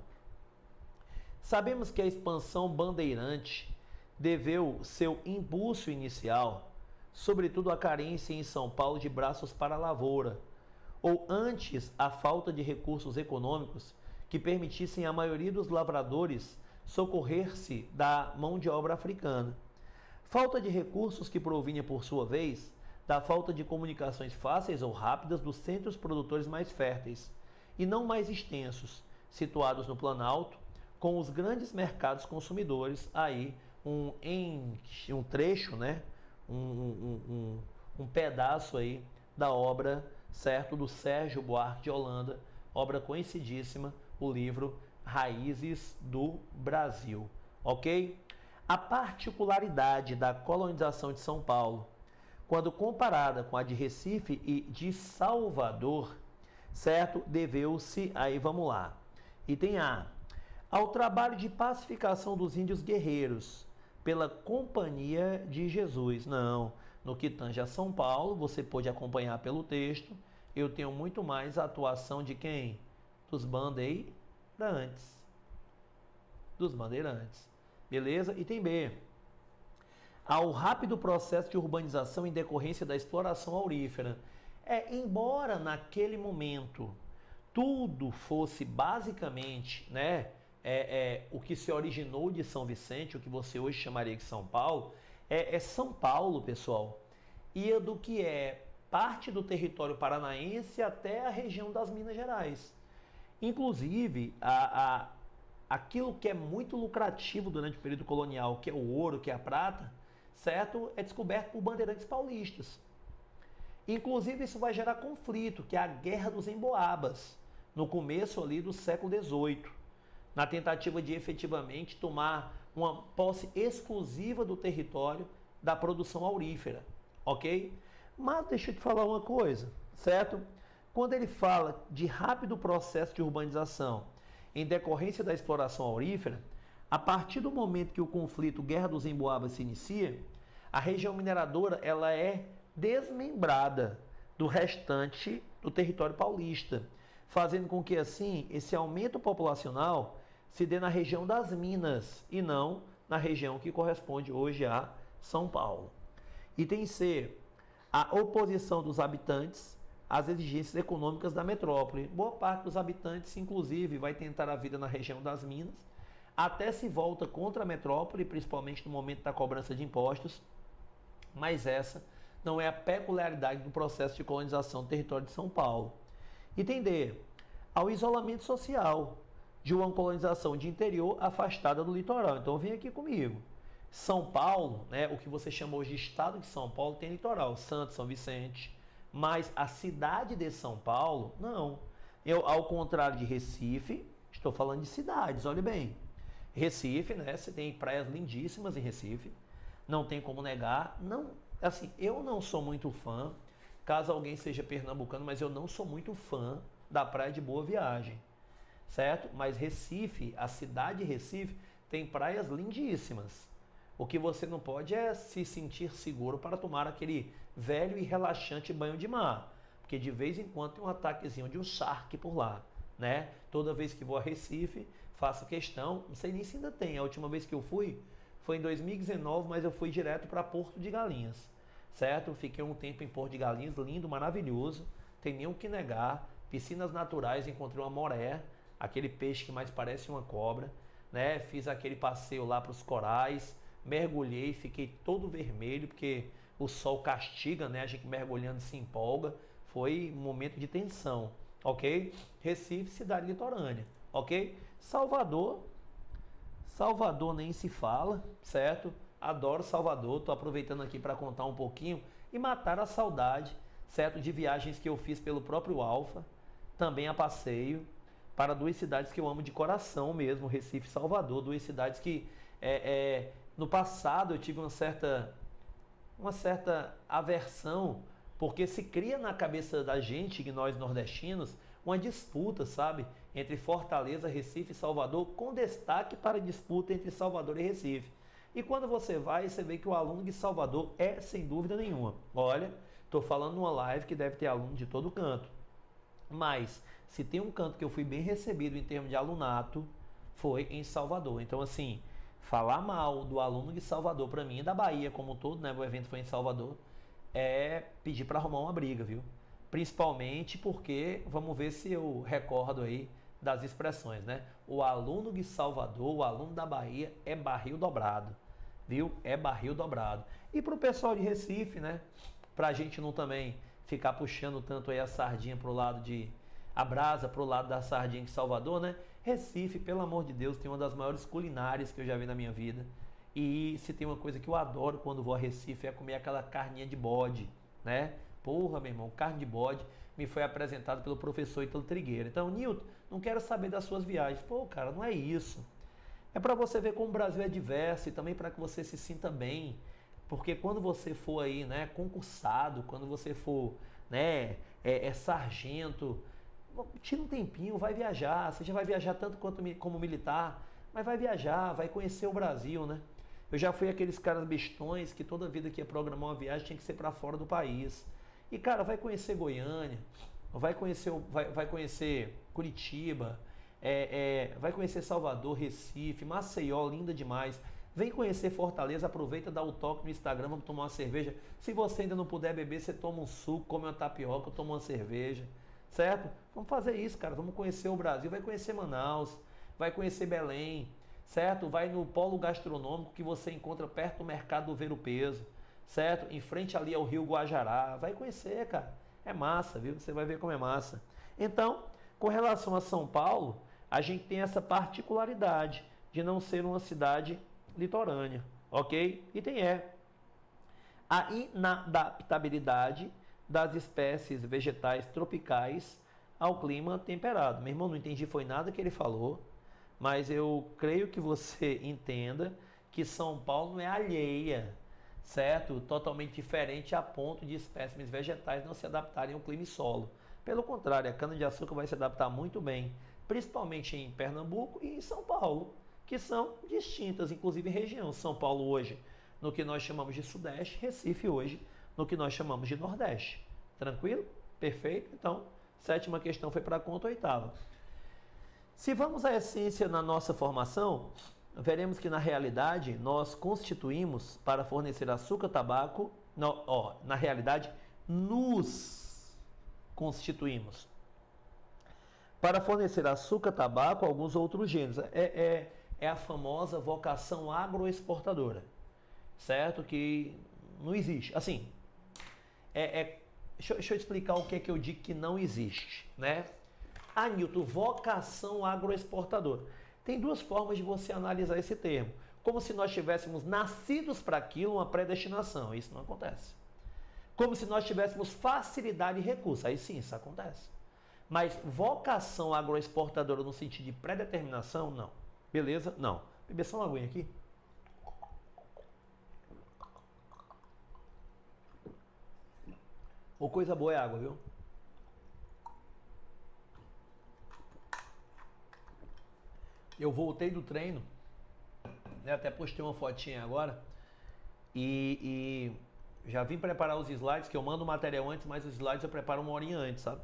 Sabemos que a expansão bandeirante deveu seu impulso inicial, sobretudo à carência em São Paulo de braços para a lavoura, ou antes a falta de recursos econômicos que permitissem à maioria dos lavradores socorrer-se da mão de obra africana. Falta de recursos que provinha, por sua vez, da falta de comunicações fáceis ou rápidas dos centros produtores mais férteis e não mais extensos, situados no Planalto, com os grandes mercados consumidores, aí um trecho, né? um pedaço aí da obra, certo, do Sérgio Buarque de Holanda, obra conhecidíssima, o livro Raízes do Brasil, ok? A particularidade da colonização de São Paulo, quando comparada com a de Recife e de Salvador, certo, deveu-se, aí vamos lá, item A, ao trabalho de pacificação dos índios guerreiros pela Companhia de Jesus. Não, no que tange a São Paulo, você pode acompanhar pelo texto, eu tenho muito mais a atuação de quem? Dos bandeirantes. Dos bandeirantes. Beleza? Item B. Ao rápido processo de urbanização em decorrência da exploração aurífera. Embora naquele momento tudo fosse basicamente, né, o que se originou de São Vicente, o que você hoje chamaria de São Paulo, São Paulo, pessoal, ia do que é parte do território paranaense até a região das Minas Gerais. Inclusive, aquilo que é muito lucrativo durante o período colonial, que é o ouro, que é a prata, certo? É descoberto por bandeirantes paulistas. Inclusive, isso vai gerar conflito, que é a Guerra dos Emboabas, no começo ali do século XVIII, na tentativa de efetivamente tomar uma posse exclusiva do território da produção aurífera, ok? Mas deixa eu te falar uma coisa, certo? Quando ele fala de rápido processo de urbanização em decorrência da exploração aurífera, a partir do momento que o conflito Guerra dos Emboabas se inicia, a região mineradora ela é desmembrada do restante do território paulista, fazendo com que assim esse aumento populacional se dê na região das Minas e não na região que corresponde hoje a São Paulo. Item C, a oposição dos habitantes às exigências econômicas da metrópole. Boa parte dos habitantes, inclusive, vai tentar a vida na região das Minas, até se volta contra a metrópole, principalmente no momento da cobrança de impostos, mas essa não é a peculiaridade do processo de colonização do território de São Paulo. Item D, ao isolamento social de uma colonização de interior afastada do litoral. Então vem aqui comigo. São Paulo, né, o que você chama hoje de estado de São Paulo, tem litoral, Santos, São Vicente, mas a cidade de São Paulo, não. Eu, ao contrário de Recife, estou falando de cidades, olhe bem. Recife, né, você tem praias lindíssimas em Recife, não tem como negar. Não, assim, eu não sou muito fã, caso alguém seja pernambucano, mas eu não sou muito fã da praia de Boa Viagem, certo? Mas Recife, a cidade de Recife, tem praias lindíssimas. O que você não pode é se sentir seguro para tomar aquele velho e relaxante banho de mar, porque de vez em quando tem um ataquezinho de um shark por lá, né? Toda vez que vou a Recife, faço questão, não sei nem se ainda tem, a última vez que eu fui foi em 2019, mas eu fui direto para Porto de Galinhas, certo? Fiquei um tempo em Porto de Galinhas, lindo, maravilhoso, tem nem o que negar, piscinas naturais, encontrei uma moré, aquele peixe que mais parece uma cobra, né? Fiz aquele passeio lá para os corais, mergulhei, fiquei todo vermelho, porque o sol castiga, né? A gente mergulhando se empolga, foi um momento de tensão, ok? Recife, cidade litorânea, ok? Salvador nem se fala, certo? Adoro Salvador, tô aproveitando aqui para contar um pouquinho e matar a saudade, certo? De viagens que eu fiz pelo próprio Alfa, também a passeio, para duas cidades que eu amo de coração mesmo, Recife e Salvador, duas cidades que no passado eu tive uma certa aversão, porque se cria na cabeça da gente, que nós nordestinos, uma disputa, sabe, entre Fortaleza, Recife e Salvador, com destaque para a disputa entre Salvador e Recife. E quando você vai, você vê que o aluno de Salvador é sem dúvida nenhuma. Olha, estou falando numa live que deve ter aluno de todo canto. Mas, se tem um canto que eu fui bem recebido em termos de alunato, foi em Salvador. Então, assim, falar mal do aluno de Salvador, para mim, e da Bahia como um todo, né? O evento foi em Salvador, é pedir para arrumar uma briga, viu? Principalmente porque, vamos ver se eu recordo aí das expressões, né? O aluno de Salvador, o aluno da Bahia é barril dobrado, viu? É barril dobrado. E para o pessoal de Recife, né? Para a gente não também ficar puxando tanto aí a sardinha pro lado de... a brasa pro lado da sardinha de Salvador, né? Recife, pelo amor de Deus, tem uma das maiores culinárias que eu já vi na minha vida. E se tem uma coisa que eu adoro quando vou a Recife é comer aquela carninha de bode, né? Porra, meu irmão, carne de bode me foi apresentado pelo professor Ítalo Trigueira. Então, Nilton, não quero saber das suas viagens. Pô, cara, não é isso. É para você ver como o Brasil é diverso e também para que você se sinta bem. Porque quando você for aí, né, concursado, quando você for, né, sargento, tira um tempinho, vai viajar. Você já vai viajar tanto quanto como militar, mas vai viajar, vai conhecer o Brasil, né? Eu já fui aqueles caras bestões que toda vida que ia programar uma viagem tinha que ser para fora do país. E, cara, vai conhecer Goiânia, vai conhecer Curitiba, vai conhecer Salvador, Recife, Maceió, linda demais. Vem conhecer Fortaleza, aproveita, dá o toque no Instagram, vamos tomar uma cerveja. Se você ainda não puder beber, você toma um suco, come uma tapioca, toma uma cerveja, certo? Vamos fazer isso, cara, vamos conhecer o Brasil, vai conhecer Manaus, vai conhecer Belém, certo? Vai no polo gastronômico que você encontra perto do mercado do Ver o Peso, certo? Em frente ali ao Rio Guajará. Vai conhecer, cara. É massa, viu? Você vai ver como é massa. Então, com relação a São Paulo, a gente tem essa particularidade de não ser uma cidade litorânea, ok? E tem a inadaptabilidade das espécies vegetais tropicais ao clima temperado. Meu irmão, não entendi foi nada que ele falou, mas eu creio que você entenda que São Paulo não é alheia, certo? Totalmente diferente a ponto de espécimes vegetais não se adaptarem ao clima e solo. Pelo contrário, a cana-de-açúcar vai se adaptar muito bem, principalmente em Pernambuco e em São Paulo, que são distintas, inclusive em região. São Paulo hoje no que nós chamamos de Sudeste, Recife hoje no que nós chamamos de Nordeste. Tranquilo? Perfeito? Então, sétima questão foi para a conta, oitava. Se vamos à essência na nossa formação, veremos que na realidade nós constituímos para fornecer açúcar, tabaco, na realidade nos constituímos para fornecer açúcar, tabaco, alguns outros gêneros. É a famosa vocação agroexportadora, certo? Que não existe. Assim, deixa eu explicar o que é que eu digo que não existe, né? Newton, vocação agroexportadora. Tem duas formas de você analisar esse termo. Como se nós tivéssemos nascidos para aquilo, uma predestinação. Isso não acontece. Como se nós tivéssemos facilidade e recurso. Aí sim, isso acontece. Mas vocação agroexportadora no sentido de predeterminação, não. Beleza? Não. Beber só uma aguinha aqui. Ou coisa boa é água, viu? Eu voltei do treino, né? Até postei uma fotinha agora e já vim preparar os slides, que eu mando o material antes, mas os slides eu preparo uma horinha antes, sabe?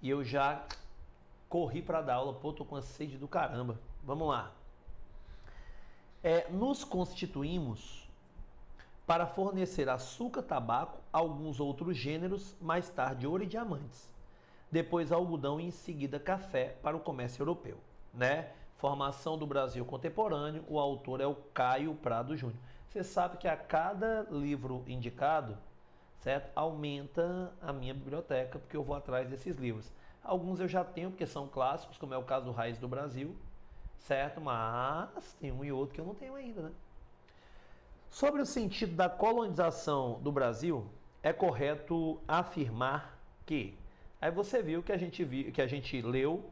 E eu já corri para dar aula, pô, tô com uma sede do caramba. Vamos lá. Nos constituímos para fornecer açúcar, tabaco, alguns outros gêneros, mais tarde ouro e diamantes. Depois algodão e em seguida café para o comércio europeu, né? Formação do Brasil contemporâneo, o autor é o Caio Prado Júnior. Você sabe que a cada livro indicado, certo? Aumenta a minha biblioteca, porque eu vou atrás desses livros. Alguns eu já tenho, porque são clássicos, como é o caso do Raiz do Brasil, certo? Mas tem um e outro que eu não tenho ainda, né? Sobre o sentido da colonização do Brasil, é correto afirmar que... Aí você viu que a gente leu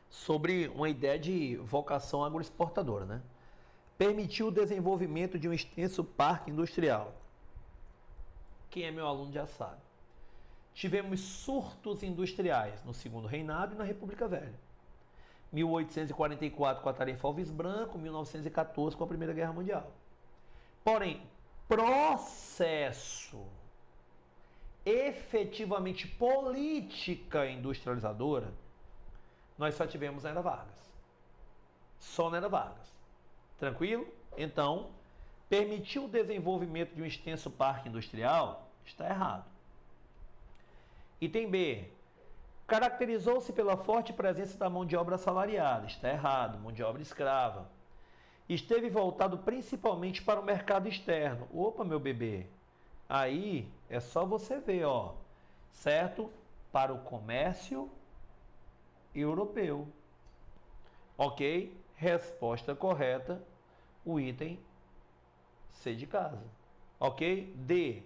sobre uma ideia de vocação agroexportadora, né? Permitiu o desenvolvimento de um extenso parque industrial. Quem é meu aluno já sabe. Tivemos surtos industriais no Segundo Reinado e na República Velha. 1844 com a Tarifa Alves Branco, 1914 com a Primeira Guerra Mundial. Porém, processo efetivamente política industrializadora, nós só tivemos na Era Vargas. Só na Era Vargas. Tranquilo? Então, permitiu o desenvolvimento de um extenso parque industrial? Está errado. Item B. Caracterizou-se pela forte presença da mão de obra assalariada. Está errado. Mão de obra escrava. Esteve voltado principalmente para o mercado externo. Opa, meu bebê. Aí é só você ver, ó. Certo? Para o comércio europeu. Ok? Resposta correta, o item C de casa. Ok? D.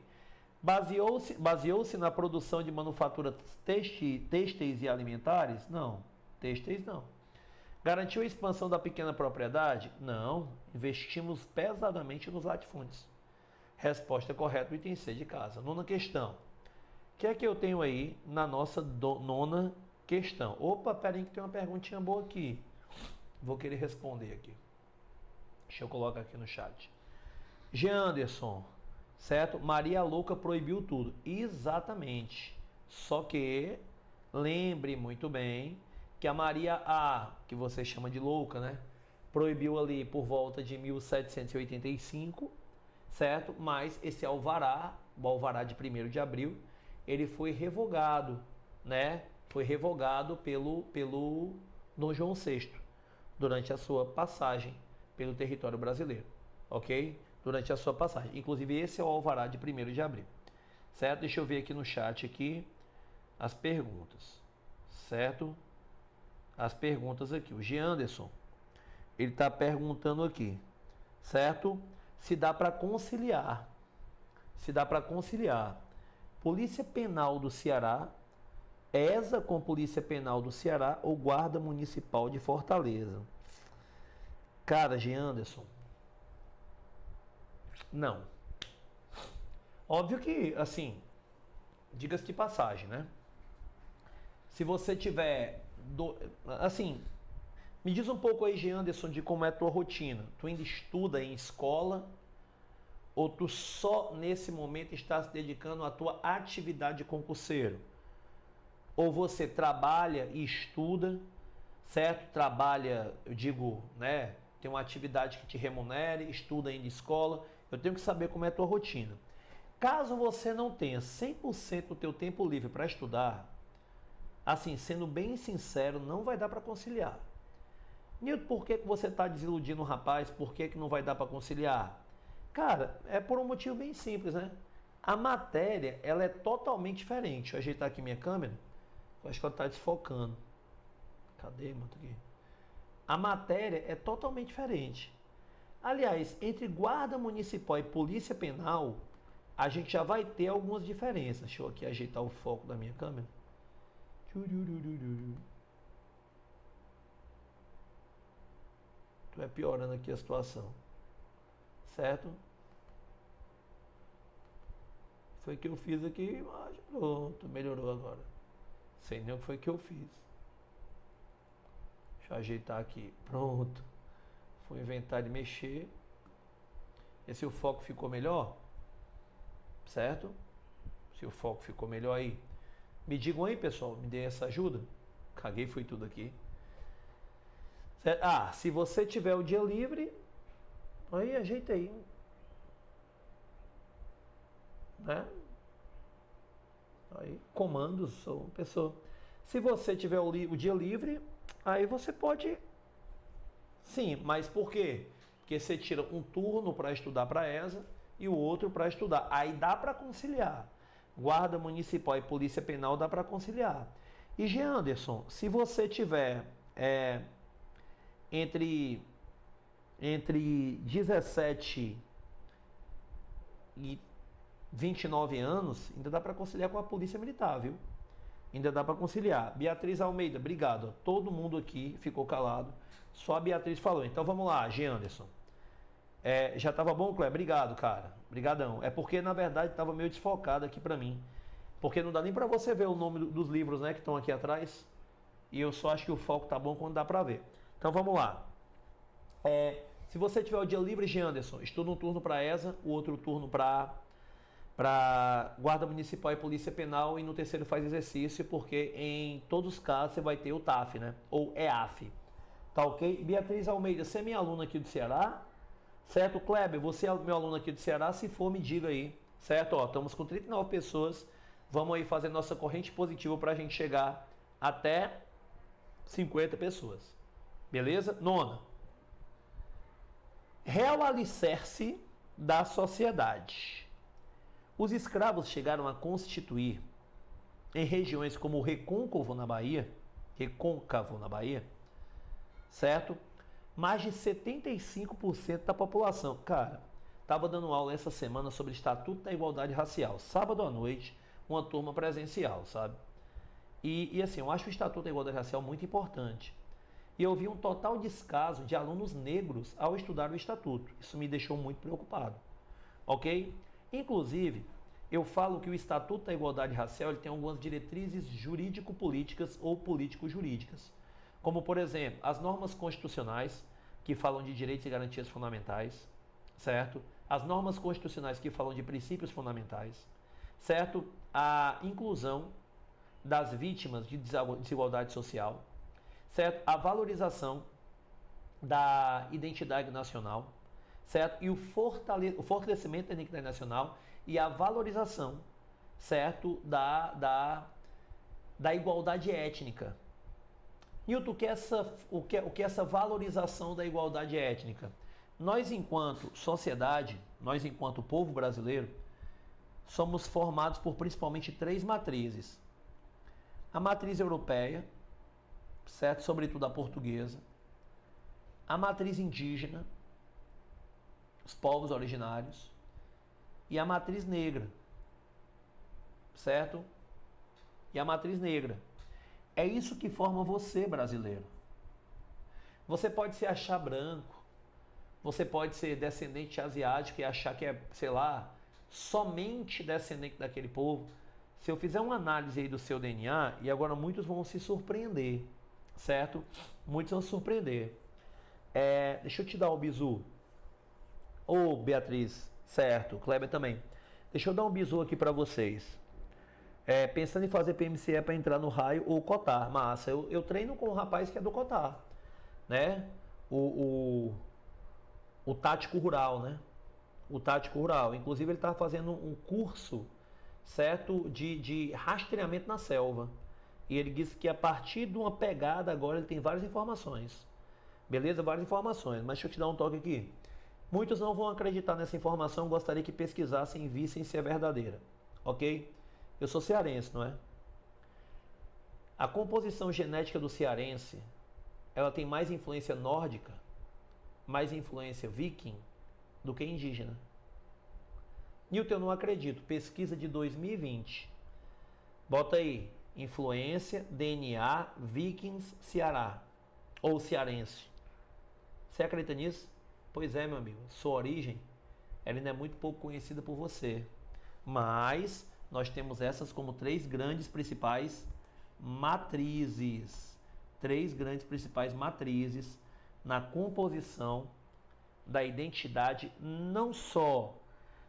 Baseou-se na produção de manufaturas têxteis e alimentares? Não. Têxteis não. Garantiu a expansão da pequena propriedade? Não. Investimos pesadamente nos latifúndios. Resposta correta, o item C de casa. Nona questão. O que é que eu tenho aí na nossa nona questão? Opa, peraí que tem uma perguntinha boa aqui. Vou querer responder aqui. Deixa eu colocar aqui no chat. Jean Anderson, certo? Maria Louca proibiu tudo. Exatamente. Só que lembre muito bem que a Maria A, que você chama de louca, né? Proibiu ali por volta de 1785, certo? Mas esse alvará, o alvará de 1º de abril, ele foi revogado, né? Foi revogado pelo Dom João VI. durante a sua passagem pelo território brasileiro, ok? Durante a sua passagem. Inclusive, esse é o alvará de 1º de abril, certo? Deixa eu ver aqui no chat aqui as perguntas, certo? As perguntas aqui. O Gianderson, ele está perguntando aqui, certo? Se dá para conciliar. Se dá para conciliar Polícia Penal do Ceará, ESA com Polícia Penal do Ceará ou Guarda Municipal de Fortaleza. Cara, Gianderson, não. Óbvio que, assim, diga-se de passagem, né? Se você tiver... Assim, me diz um pouco aí, Gianderson, de como é a tua rotina. Tu ainda estuda em escola ou tu só nesse momento está se dedicando à tua atividade de concurseiro? Ou você trabalha e estuda, certo? Trabalha, eu digo, né? Tem uma atividade que te remunere, estuda ainda em escola. Eu tenho que saber como é a tua rotina. Caso você não tenha 100% do teu tempo livre para estudar, assim, sendo bem sincero, não vai dar para conciliar. Nilton, por que você está desiludindo o rapaz? Por que não vai dar para conciliar? Cara, é por um motivo bem simples, né? A matéria, ela é totalmente diferente. Deixa eu ajeitar aqui minha câmera. Eu acho que ela está desfocando. Cadê, mano? Aqui. A matéria é totalmente diferente. Aliás, entre guarda municipal e polícia penal, a gente já vai ter algumas diferenças. Deixa eu aqui ajeitar o foco da minha câmera. Tu é piorando aqui a situação. Certo? Foi o que eu fiz aqui, mas pronto, melhorou agora. Sei nem o que foi que eu fiz. Deixa eu ajeitar aqui. Pronto. Fui inventar de mexer. Esse o foco ficou melhor? Certo? Se o foco ficou melhor aí. Me digam aí, pessoal. Me dê essa ajuda. Caguei, foi tudo aqui. Certo? Ah, se você tiver o dia livre, aí ajeita aí. Né? Aí, comandos, sou uma pessoa. Se você tiver o dia livre, aí você pode. Sim, mas por quê? Porque você tira um turno para estudar para a ESA e o outro para estudar. Aí dá para conciliar. Guarda Municipal e Polícia Penal dá para conciliar. E Gianderson, se você tiver entre 17 e 29 anos, ainda dá para conciliar com a Polícia Militar, viu? Ainda dá para conciliar. Beatriz Almeida, obrigado. Todo mundo aqui ficou calado. Só a Beatriz falou. Então vamos lá, Gianderson. Já estava bom, Cleber? Obrigado, cara. Obrigadão. É porque, na verdade, estava meio desfocado aqui para mim. Porque não dá nem para você ver o nome dos livros, né, que estão aqui atrás. E eu só acho que o foco tá bom quando dá para ver. Então vamos lá. Se você tiver o dia livre, Gianderson, estuda um turno para ESA, o outro turno para Guarda Municipal e Polícia Penal e no terceiro faz exercício, porque em todos os casos você vai ter o TAF, né? Ou EAF. Tá ok? Beatriz Almeida, você é minha aluna aqui do Ceará? Certo, Kleber? Você é meu aluno aqui do Ceará? Se for, me diga aí. Certo? Ó, estamos com 39 pessoas. Vamos aí fazer nossa corrente positiva para a gente chegar até 50 pessoas. Beleza? Nona. Real alicerce da sociedade. Os escravos chegaram a constituir, em regiões como o Recôncavo na Bahia, certo? Mais de 75% da população. Cara, estava dando aula essa semana sobre o Estatuto da Igualdade Racial. Sábado à noite, uma turma presencial, sabe? E assim, eu acho o Estatuto da Igualdade Racial muito importante. E eu vi um total descaso de alunos negros ao estudar o Estatuto. Isso me deixou muito preocupado. Ok? Inclusive, eu falo que o Estatuto da Igualdade Racial ele tem algumas diretrizes jurídico-políticas ou político-jurídicas. Como, por exemplo, as normas constitucionais que falam de direitos e garantias fundamentais, certo? As normas constitucionais que falam de princípios fundamentais, certo? A inclusão das vítimas de desigualdade social, certo? A valorização da identidade nacional, certo? E o fortalecimento da identidade nacional e a valorização, certo? Da igualdade étnica. Newton, o que é essa valorização da igualdade étnica? Nós, enquanto sociedade, nós, enquanto povo brasileiro, somos formados por principalmente três matrizes. A matriz europeia, certo? Sobretudo a portuguesa. A matriz indígena, os povos originários. E a matriz negra, certo? E a matriz negra. É isso que forma você, brasileiro. Você pode se achar branco, você pode ser descendente asiático e achar que é, sei lá, somente descendente daquele povo. Se eu fizer uma análise aí do seu DNA, e agora muitos vão se surpreender, certo? Muitos vão se surpreender. Deixa eu te dar um bizu. Ô, Beatriz, certo, Kleber também. Deixa eu dar um bizu aqui para vocês. Pensando em fazer PMCE para entrar no raio ou cotar. Massa, eu treino com um rapaz que é do cotar, né? O tático rural, né? O tático rural. Inclusive ele estava fazendo um curso, certo, de rastreamento na selva. E ele disse que a partir de uma pegada agora ele tem várias informações. Beleza? Várias informações. Mas deixa eu te dar um toque aqui. Muitos não vão acreditar nessa informação, gostaria que pesquisassem e vissem se é verdadeira. Ok? Eu sou cearense, não é? A composição genética do cearense, ela tem mais influência nórdica, mais influência viking do que indígena. Newton, eu não acredito. Pesquisa de 2020. Bota aí, influência, DNA, vikings, Ceará. Ou cearense. Você acredita nisso? Pois é, meu amigo. Sua origem, ela ainda é muito pouco conhecida por você. Mas nós temos essas como três grandes principais matrizes. Três grandes principais matrizes na composição da identidade, não só,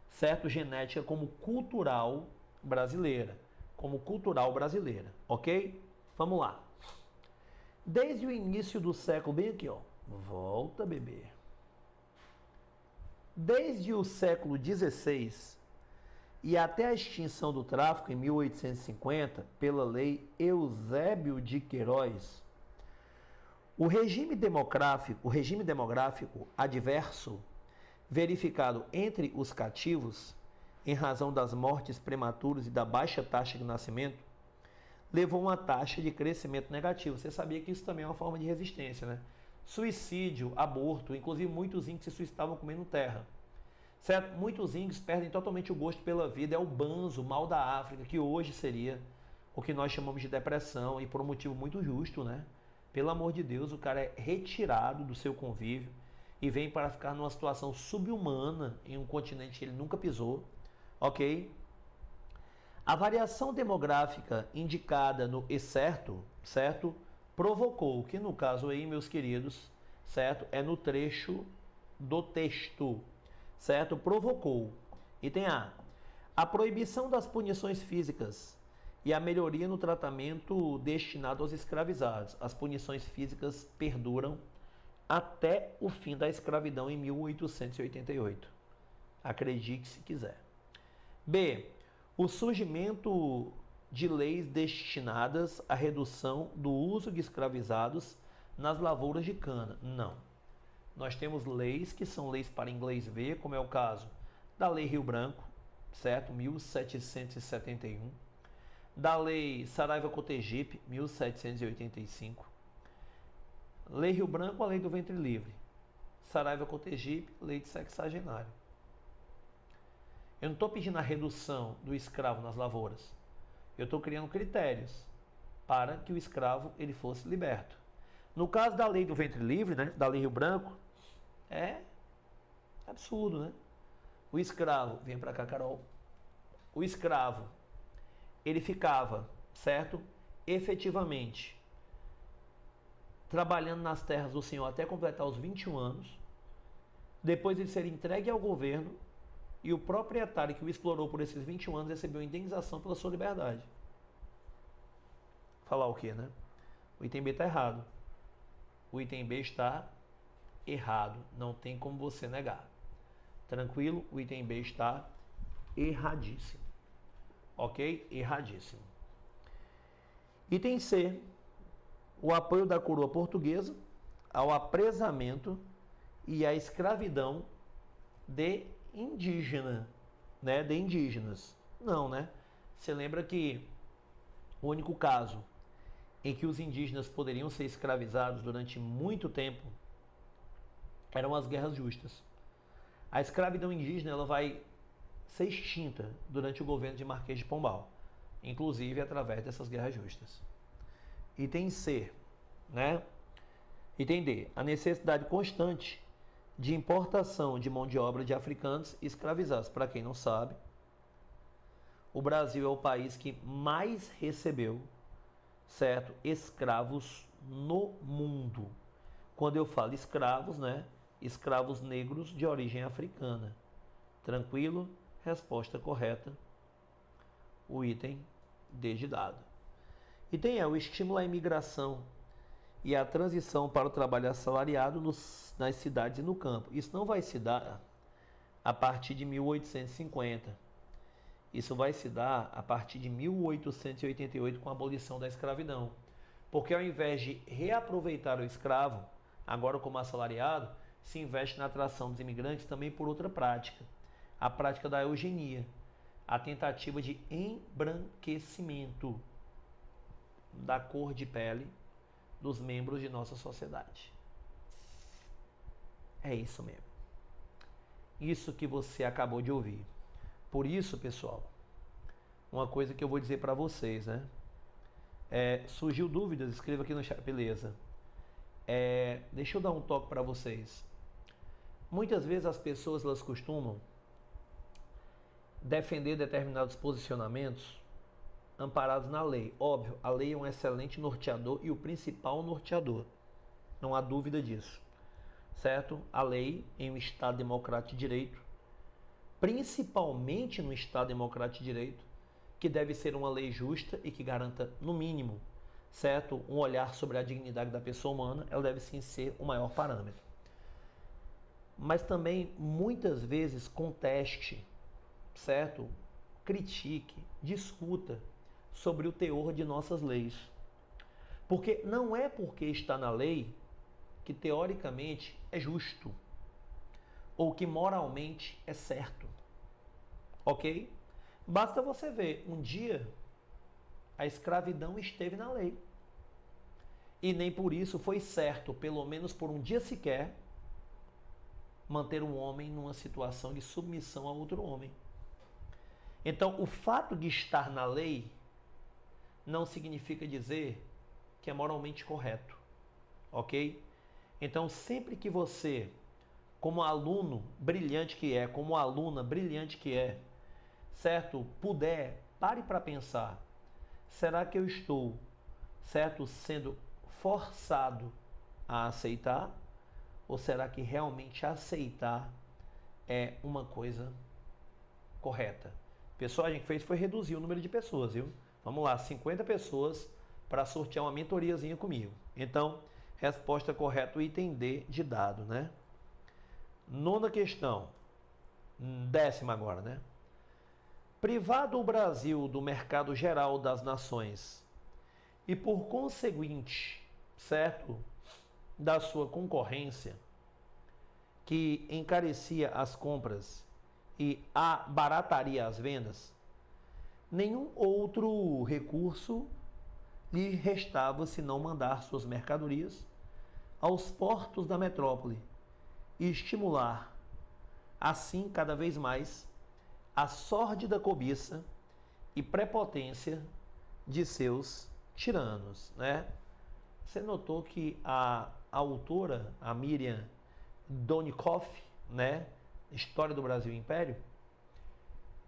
certo, genética, como cultural brasileira. Como cultural brasileira, ok? Vamos lá. Desde o início do século, bem aqui, ó. Volta, bebê. Desde o século XVI e até a extinção do tráfico em 1850, pela lei Eusébio de Queiroz, o regime demográfico adverso verificado entre os cativos, em razão das mortes prematuras e da baixa taxa de nascimento, levou a uma taxa de crescimento negativo. Você sabia que isso também é uma forma de resistência, né? Suicídio, aborto, inclusive muitos índios se suicidavam comendo terra. Certo? Muitos índios perdem totalmente o gosto pela vida, é o banzo, o mal da África, que hoje seria o que nós chamamos de depressão, e por um motivo muito justo, né? Pelo amor de Deus, o cara é retirado do seu convívio e vem para ficar numa situação subhumana em um continente que ele nunca pisou, ok? A variação demográfica indicada no excerto, certo? Provocou, que no caso aí, meus queridos, certo? É no trecho do texto, certo? Provocou. Item A. A proibição das punições físicas e a melhoria no tratamento destinado aos escravizados. As punições físicas perduram até o fim da escravidão em 1888. Acredite se quiser. B. O surgimento de leis destinadas à redução do uso de escravizados nas lavouras de cana. Não. Nós temos leis que são leis para inglês ver, como é o caso da Lei Rio Branco, certo? 1771. Da Lei Saraiva-Cotegipe, 1785. Lei Rio Branco, a Lei do Ventre Livre. Saraiva-Cotegipe, Lei de Sexagenário. Eu não estou pedindo a redução do escravo nas lavouras. Eu estou criando critérios para que o escravo ele fosse liberto. No caso da Lei do Ventre Livre, né, da Lei Rio Branco, é absurdo, né? O escravo, vem para cá, Carol. O escravo, ele ficava, certo? Efetivamente, trabalhando nas terras do senhor até completar os 21 anos. Depois ele ser entregue ao governo e o proprietário que o explorou por esses 21 anos recebeu indenização pela sua liberdade. Falar o quê, né? O item B está errado. O item B está errado. Não tem como você negar. Tranquilo? O item B está erradíssimo. Ok? Erradíssimo. Item C. o apoio da coroa portuguesa ao apresamento e à escravidão de indígena, né? De indígenas. Não, né? Você lembra que o único caso em que os indígenas poderiam ser escravizados durante muito tempo eram as guerras justas. A escravidão indígena ela vai ser extinta durante o governo de Marquês de Pombal, inclusive através dessas guerras justas. Item C, né? Item D, a necessidade constante de importação de mão de obra de africanos escravizados. Para quem não sabe, o Brasil é o país que mais recebeu, certo, escravos no mundo. Quando eu falo escravos, né? Escravos negros de origem africana. Tranquilo? Resposta correta. O item D de dado. Item E, o estímulo à imigração e a transição para o trabalho assalariado nas cidades e no campo. Isso não vai se dar a partir de 1850. Isso vai se dar a partir de 1888 com a abolição da escravidão. Porque ao invés de reaproveitar o escravo, agora como assalariado, se investe na atração dos imigrantes também por outra prática. A prática da eugenia, a tentativa de embranquecimento da cor de pele dos membros de nossa sociedade. É isso mesmo. Isso que você acabou de ouvir. Por isso, pessoal, uma coisa que eu vou dizer para vocês, né? Surgiu dúvidas, escreva aqui no chat, beleza. Deixa eu dar um toque para vocês. Muitas vezes as pessoas elas costumam defender determinados posicionamentos amparados na lei. Óbvio, a lei é um excelente norteador e o principal norteador. Não há dúvida disso. Certo? A lei, em um Estado democrático de direito, principalmente no Estado democrático de direito, que deve ser uma lei justa e que garanta, no mínimo, certo, um olhar sobre a dignidade da pessoa humana, ela deve sim ser o maior parâmetro. Mas também, muitas vezes, conteste, certo? Critique, discuta sobre o teor de nossas leis. Porque não é porque está na lei que teoricamente é justo ou que moralmente é certo. Ok? Basta você ver, um dia a escravidão esteve na lei. E nem por isso foi certo, pelo menos por um dia sequer, manter um homem numa situação de submissão a outro homem. Então, o fato de estar na lei não significa dizer que é moralmente correto, ok? Então, sempre que você, como aluno brilhante que é, como aluna brilhante que é, certo? Puder, pare para pensar, será que eu estou, certo, sendo forçado a aceitar? Ou será que realmente aceitar é uma coisa correta? Pessoal, a gente fez foi reduzir o número de pessoas, viu? Vamos lá, 50 pessoas para sortear uma mentoriazinha comigo. Então, resposta correta, o item D de dado, né? Nona questão, 10ª agora, né? Privado o Brasil do mercado geral das nações e, por conseguinte, certo, da sua concorrência, que encarecia as compras e abarataria as vendas, nenhum outro recurso lhe restava senão mandar suas mercadorias aos portos da metrópole e estimular, assim, cada vez mais, a sórdida cobiça e prepotência de seus tiranos, né? Você notou que a autora, a Miriam Donikoff, né, História do Brasil e Império,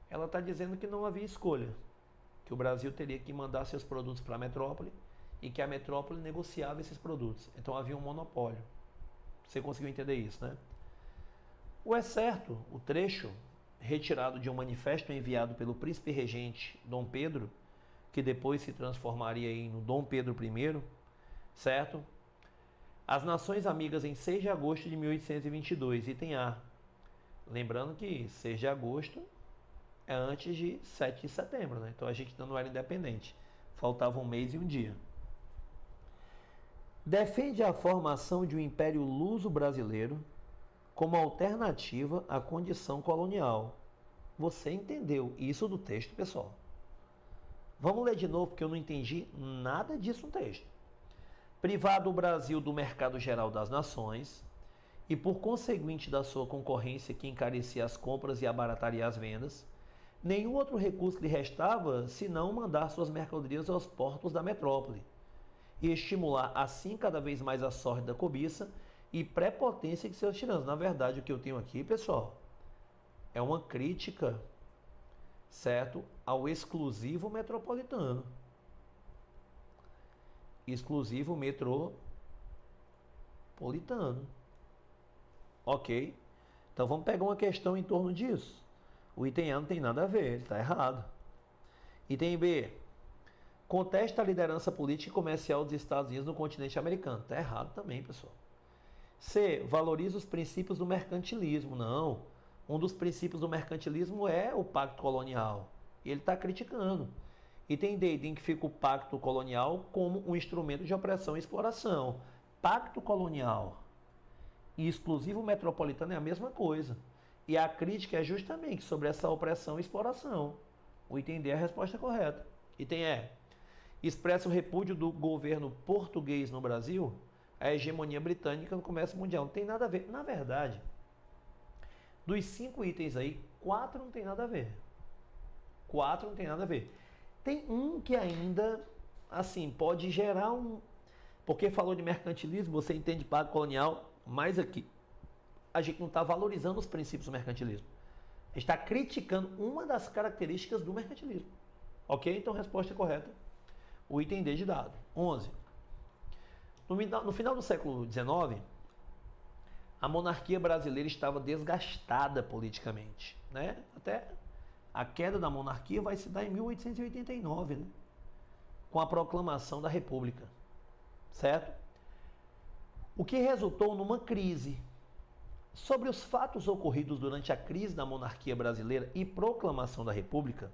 ela está dizendo que não havia escolha, que o Brasil teria que mandar seus produtos para a metrópole e que a metrópole negociava esses produtos. Então havia um monopólio. Você conseguiu entender isso, né? O excerto, o trecho retirado de um manifesto enviado pelo príncipe regente Dom Pedro, que depois se transformaria no Dom Pedro I, certo? As Nações Amigas em 6 de agosto de 1822, item A. Lembrando que 6 de agosto é antes de 7 de setembro, né? Então a gente ainda não era independente. Faltava um mês e um dia. Defende a formação de um império luso-brasileiro como alternativa à condição colonial. Você entendeu isso do texto, pessoal? Vamos ler de novo, porque eu não entendi nada disso no texto. Privado o Brasil do mercado geral das nações e, por conseguinte, da sua concorrência que encarecia as compras e abarataria as vendas, nenhum outro recurso lhe restava senão mandar suas mercadorias aos portos da metrópole e estimular assim cada vez mais a sorte da cobiça e prepotência de seus tiranos. Na verdade, o que eu tenho aqui, pessoal, é uma crítica, certo, ao exclusivo metropolitano. Exclusivo metropolitano. Ok? Então vamos pegar uma questão em torno disso. O item A não tem nada a ver, ele está errado. Item B. Contesta a liderança política e comercial dos Estados Unidos no continente americano. Está errado também, pessoal. C. Valoriza os princípios do mercantilismo. Não. Um dos princípios do mercantilismo é o pacto colonial. E ele está criticando. Item D. Identifica o pacto colonial como um instrumento de opressão e exploração. Pacto colonial e exclusivo metropolitano é a mesma coisa. E a crítica é justamente sobre essa opressão e exploração. O item D é a resposta correta. Item E. Expressa o repúdio do governo português no Brasil à hegemonia britânica no comércio mundial. Não tem nada a ver. Na verdade, dos 5 itens aí, 4 não tem nada a ver. 4 não tem nada a ver. Tem um que ainda, assim, pode gerar um... Porque falou de mercantilismo, você entende pacto colonial, mas aqui a gente não está valorizando os princípios do mercantilismo. A gente está criticando uma das características do mercantilismo. Ok? Então, resposta correta. O item D de dado. 11. No final do século XIX, a monarquia brasileira estava desgastada politicamente, né? Até a queda da monarquia vai se dar em 1889, né? Com a proclamação da República, certo? O que resultou numa crise. Sobre os fatos ocorridos durante a crise da monarquia brasileira e proclamação da República,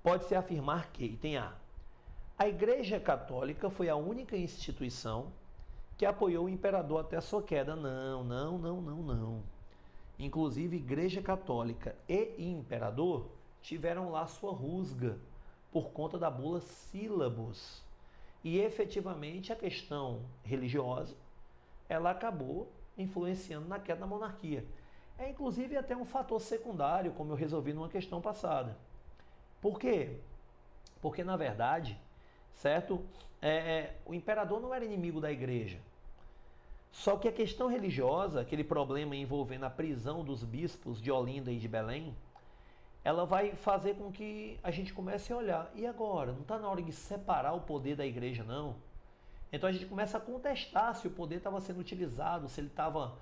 pode-se afirmar que, item A, a Igreja Católica foi a única instituição que apoiou o imperador até a sua queda. Não. Inclusive, Igreja Católica e imperador tiveram lá sua rusga por conta da bula Sílabus. E, efetivamente, a questão religiosa, ela acabou influenciando na queda da monarquia. É, inclusive, até um fator secundário, como eu resolvi numa questão passada. Por quê? Porque, na verdade, certo? O imperador não era inimigo da igreja. Só que a questão religiosa, aquele problema envolvendo a prisão dos bispos de Olinda e de Belém, ela vai fazer com que a gente comece a olhar. E agora? Não está na hora de separar o poder da igreja, não? Então a gente começa a contestar se o poder estava sendo utilizado, se ele estava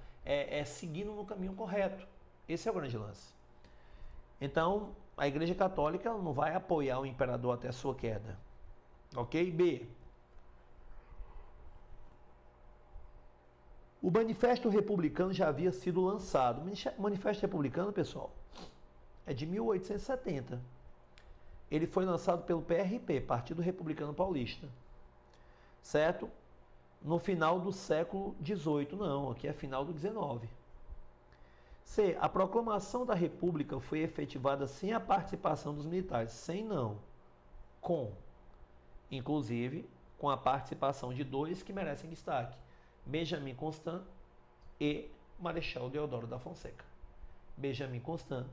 seguindo no caminho correto. Esse é o grande lance. Então, a Igreja Católica não vai apoiar o imperador até a sua queda. Ok? B. O Manifesto Republicano já havia sido lançado. O Manifesto Republicano, pessoal, é de 1870. Ele foi lançado pelo PRP, Partido Republicano Paulista. Certo? No final do século XVIII. Não, aqui é final do XIX. C. A proclamação da República foi efetivada sem a participação dos militares. Sem não. Com. Inclusive, com a participação de 2 que merecem destaque. Benjamin Constant e Marechal Deodoro da Fonseca. Benjamin Constant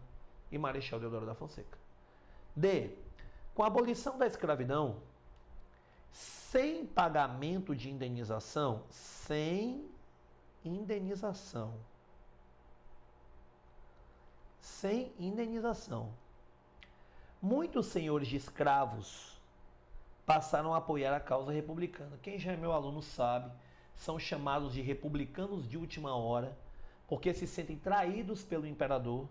e Marechal Deodoro da Fonseca. D. Com a abolição da escravidão, sem pagamento de indenização, sem indenização, muitos senhores de escravos passaram a apoiar a causa republicana. Quem já é meu aluno sabe, são chamados de republicanos de última hora, porque se sentem traídos pelo imperador,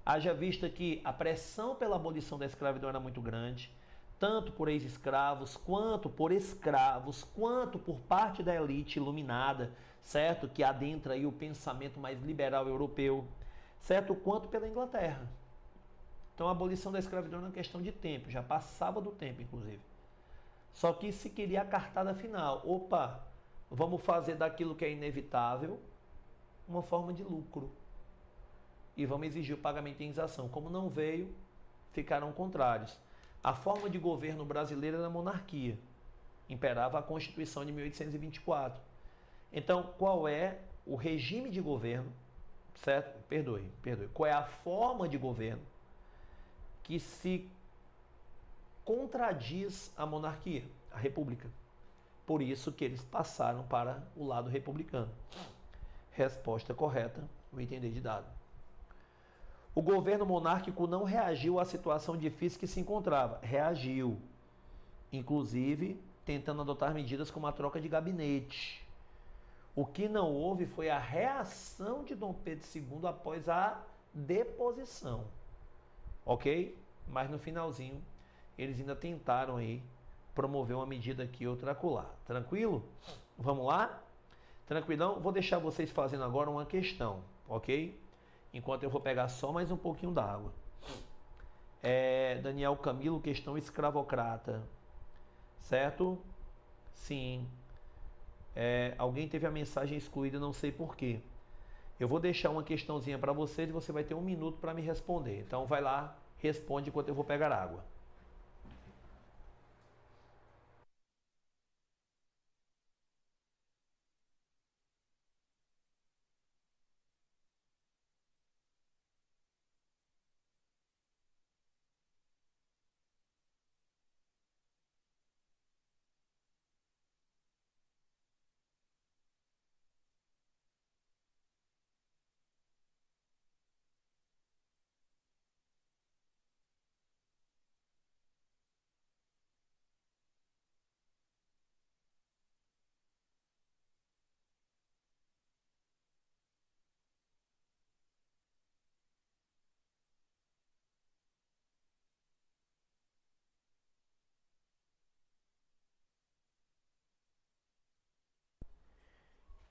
haja vista que a pressão pela abolição da escravidão era muito grande, tanto por ex-escravos, quanto por escravos, quanto por parte da elite iluminada, certo? Que adentra aí o pensamento mais liberal europeu, certo? Quanto pela Inglaterra. Então a abolição da escravidão era uma questão de tempo, já passava do tempo, inclusive. Só que se queria a cartada final. Opa, vamos fazer daquilo que é inevitável uma forma de lucro. E vamos exigir o pagamento em indenização. Como não veio, ficaram contrários. A forma de governo brasileiro era a monarquia. Imperava a Constituição de 1824. Então, qual é o regime de governo, certo? Perdoe. Qual é a forma de governo que se contradiz a monarquia, a república? Por isso que eles passaram para o lado republicano. Resposta correta, o item D de dado. O governo monárquico não reagiu à situação difícil que se encontrava. Reagiu, inclusive tentando adotar medidas como a troca de gabinete. O que não houve foi a reação de Dom Pedro II após a deposição. Ok? Mas no finalzinho, eles ainda tentaram aí promover uma medida aqui ou outra acolá. Tranquilo? Vamos lá? Tranquilão? Vou deixar vocês fazendo agora uma questão, ok? Enquanto eu vou pegar só mais um pouquinho d'água. Daniel Camilo, questão escravocrata. Certo? Sim. Alguém teve a mensagem excluída, não sei porquê. Eu vou deixar uma questãozinha para vocês e você vai ter 1 minuto para me responder. Então vai lá, responde enquanto eu vou pegar água.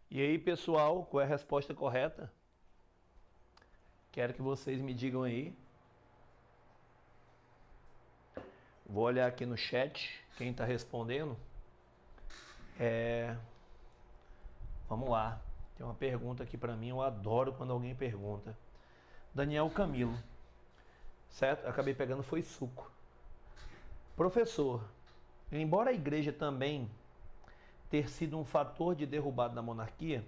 E aí, pessoal, qual é a resposta correta? Quero que vocês me digam aí. Vou olhar aqui no chat quem está respondendo. Vamos lá. Tem uma pergunta aqui para mim. Eu adoro quando alguém pergunta. Daniel Camilo. Certo? Acabei pegando foi suco. Professor, embora a igreja também ter sido um fator de derrubada da monarquia,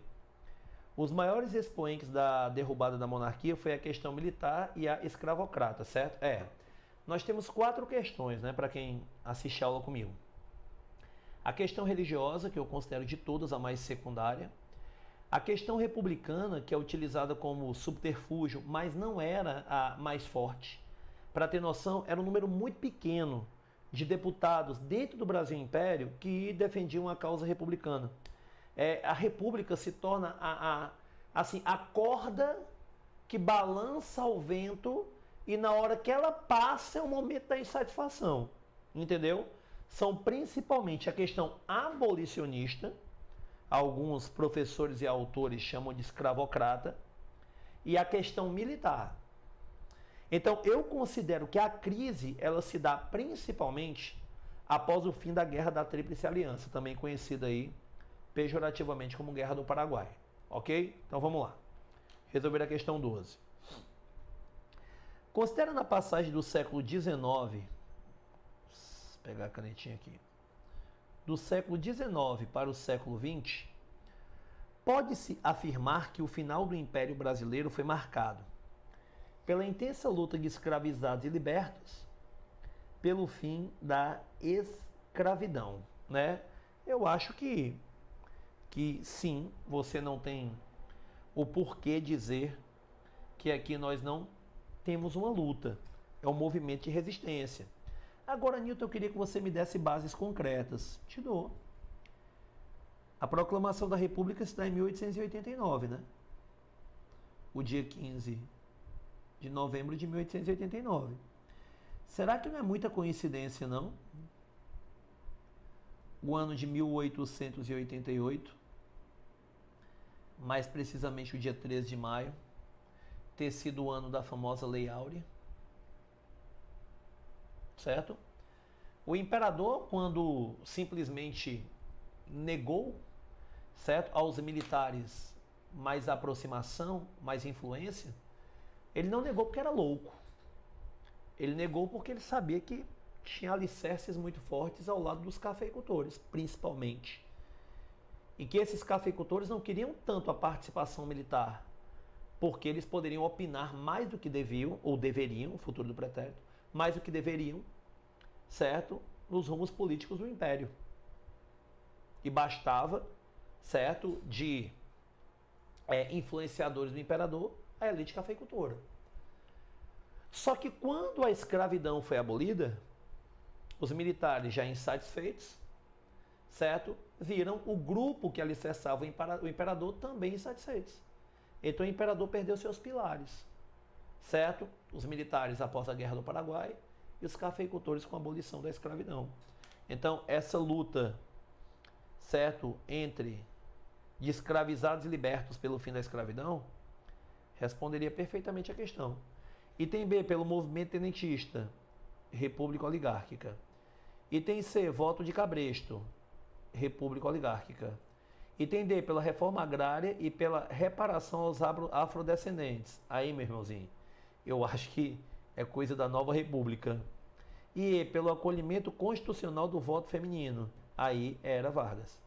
os maiores expoentes da derrubada da monarquia foi a questão militar e a escravocrata, certo? Nós temos 4 questões, né, para quem assiste a aula comigo. A questão religiosa, que eu considero de todas a mais secundária. A questão republicana, que é utilizada como subterfúgio, mas não era a mais forte. Para ter noção, era um número muito pequeno de deputados dentro do Brasil Império que defendiam a causa republicana. A república se torna assim, a corda que balança ao vento e na hora que ela passa é o momento da insatisfação. Entendeu? São principalmente a questão abolicionista, alguns professores e autores chamam de escravocrata, e a questão militar. Então, eu considero que a crise ela se dá principalmente após o fim da Guerra da Tríplice Aliança, também conhecida aí pejorativamente como Guerra do Paraguai. Ok? Então vamos lá. Resolver a questão 12. Considerando a passagem do século XIX, vou pegar a canetinha aqui, do século XIX para o século XX, pode-se afirmar que o final do Império Brasileiro foi marcado pela intensa luta de escravizados e libertos, pelo fim da escravidão, né? Eu acho que sim, você não tem o porquê dizer que aqui nós não temos uma luta, é um movimento de resistência. Agora, Newton, eu queria que você me desse bases concretas. Te dou. A proclamação da República se dá em 1889, né? O dia 15 de novembro de 1889. Será que não é muita coincidência, não? O ano de 1888, mais precisamente o dia 13 de maio, ter sido o ano da famosa Lei Áurea, certo? O imperador, quando simplesmente negou certo, aos militares mais aproximação, mais influência, ele não negou porque era louco. Ele negou porque ele sabia que tinha alicerces muito fortes ao lado dos cafeicultores, principalmente. E que esses cafeicultores não queriam tanto a participação militar, porque eles poderiam opinar mais do que deviam, ou deveriam, o futuro do pretérito, mais do que deveriam, certo, nos rumos políticos do Império. E bastava, certo, de influenciadores do imperador, a elite cafeicultora. Só que quando a escravidão foi abolida, os militares já insatisfeitos, certo, viram o grupo que alicerçava o imperador também insatisfeitos. Então o imperador perdeu seus pilares, certo? Os militares após a Guerra do Paraguai e os cafeicultores com a abolição da escravidão. Então essa luta, certo, entre de escravizados e libertos pelo fim da escravidão, responderia perfeitamente à questão. Item B, pelo movimento tenentista, república oligárquica. Item C, voto de Cabresto, república oligárquica. Item D, pela reforma agrária e pela reparação aos afrodescendentes. Aí, meu irmãozinho, eu acho que é coisa da nova república. E E, pelo acolhimento constitucional do voto feminino. Aí era Vargas.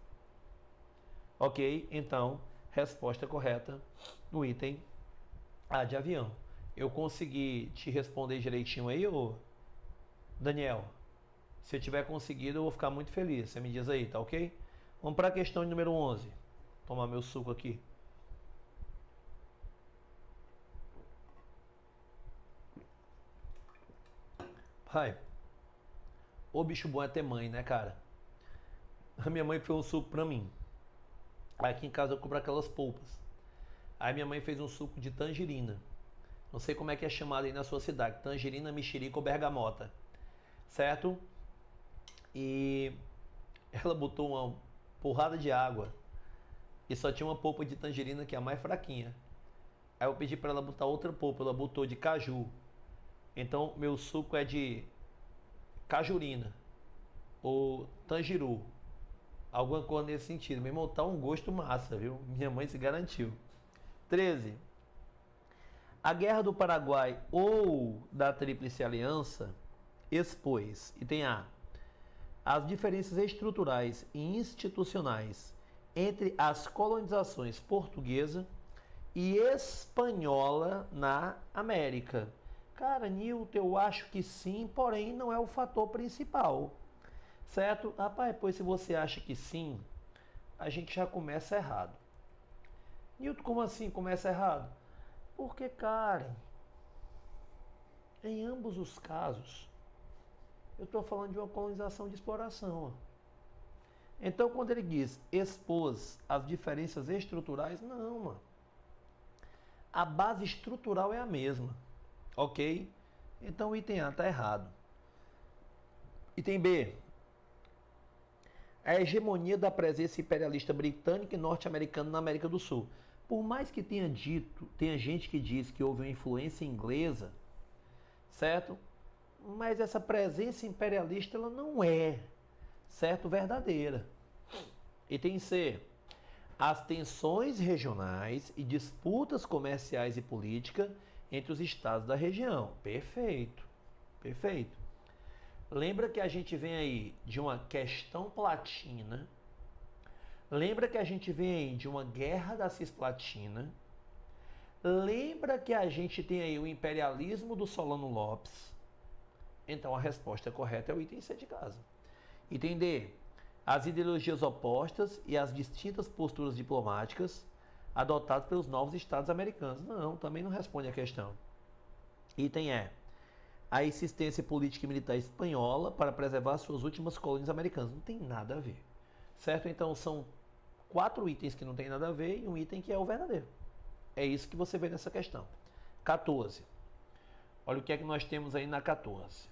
Ok? Então, resposta correta no item A de avião. Eu consegui te responder direitinho aí, ô Daniel? Se eu tiver conseguido, eu vou ficar muito feliz. Você me diz aí, tá ok? Vamos para a questão de número 11. Tomar meu suco aqui. Pai, o bicho bom é ter mãe, né, cara? A minha mãe fez um suco pra mim. Aqui em casa eu compro aquelas polpas. Aí minha mãe fez um suco de tangerina. Não sei como é que é chamado aí na sua cidade. Tangerina, mexerica ou bergamota. Certo? E ela botou uma porrada de água e só tinha uma polpa de tangerina que é a mais fraquinha. Aí eu pedi para ela botar outra polpa, ela botou de caju. Então meu suco é de cajurina ou tangiru. Alguma coisa nesse sentido. Meu irmão, tá um gosto massa, viu? Minha mãe se garantiu. 13. A Guerra do Paraguai ou da Tríplice Aliança expôs, item A, as diferenças estruturais e institucionais entre as colonizações portuguesa e espanhola na América. Cara, Nilton, eu acho que sim, porém não é o fator principal. Certo? Rapaz, pois se você acha que sim, a gente já começa errado. Nilton, como assim começa errado? Porque, cara, em ambos os casos, eu estou falando de uma colonização de exploração. Ó. Então, quando ele diz expôs as diferenças estruturais, não, mano. A base estrutural é a mesma, ok? Então, o item A está errado. Item B. A hegemonia da presença imperialista britânica e norte-americana na América do Sul. Por mais que tenha gente que diz que houve uma influência inglesa, certo? Mas essa presença imperialista ela não é, certo, verdadeira. Item C. As tensões regionais e disputas comerciais e políticas entre os estados da região. Perfeito, perfeito. Lembra que a gente vem aí de uma questão platina. Lembra que a gente vem aí de uma guerra da Cisplatina. Lembra que a gente tem aí o imperialismo do Solano Lopes. Então a resposta correta é o item C de casa. Item D. As ideologias opostas e as distintas posturas diplomáticas adotadas pelos novos estados americanos. Não, também não responde a questão. Item E. A existência política e militar espanhola para preservar suas últimas colônias americanas. Não tem nada a ver. Certo? Então são 4 itens que não tem nada a ver e um item que é o verdadeiro. É isso que você vê nessa questão. 14. Olha o que é que nós temos aí na 14.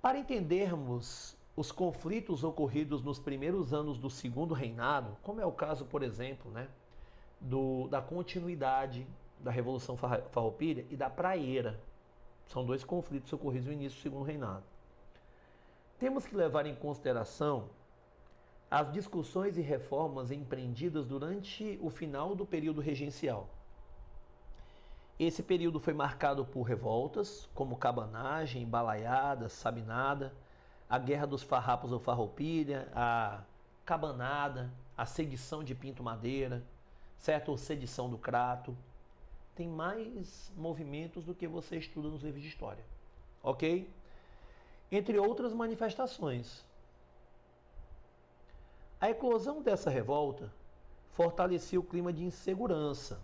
Para entendermos os conflitos ocorridos nos primeiros anos do Segundo Reinado, como é o caso, por exemplo, né, da continuidade da Revolução Farroupilha e da Praieira. São 2 conflitos ocorridos no início do Segundo Reinado. Temos que levar em consideração as discussões e reformas empreendidas durante o final do período regencial. Esse período foi marcado por revoltas, como cabanagem, balaiada, sabinada, a Guerra dos Farrapos ou Farroupilha, a cabanada, a sedição de Pinto Madeira, certo? Ou sedição do Crato. Tem mais movimentos do que você estuda nos livros de história, ok? Entre outras manifestações. A eclosão dessa revolta fortaleceu o clima de insegurança,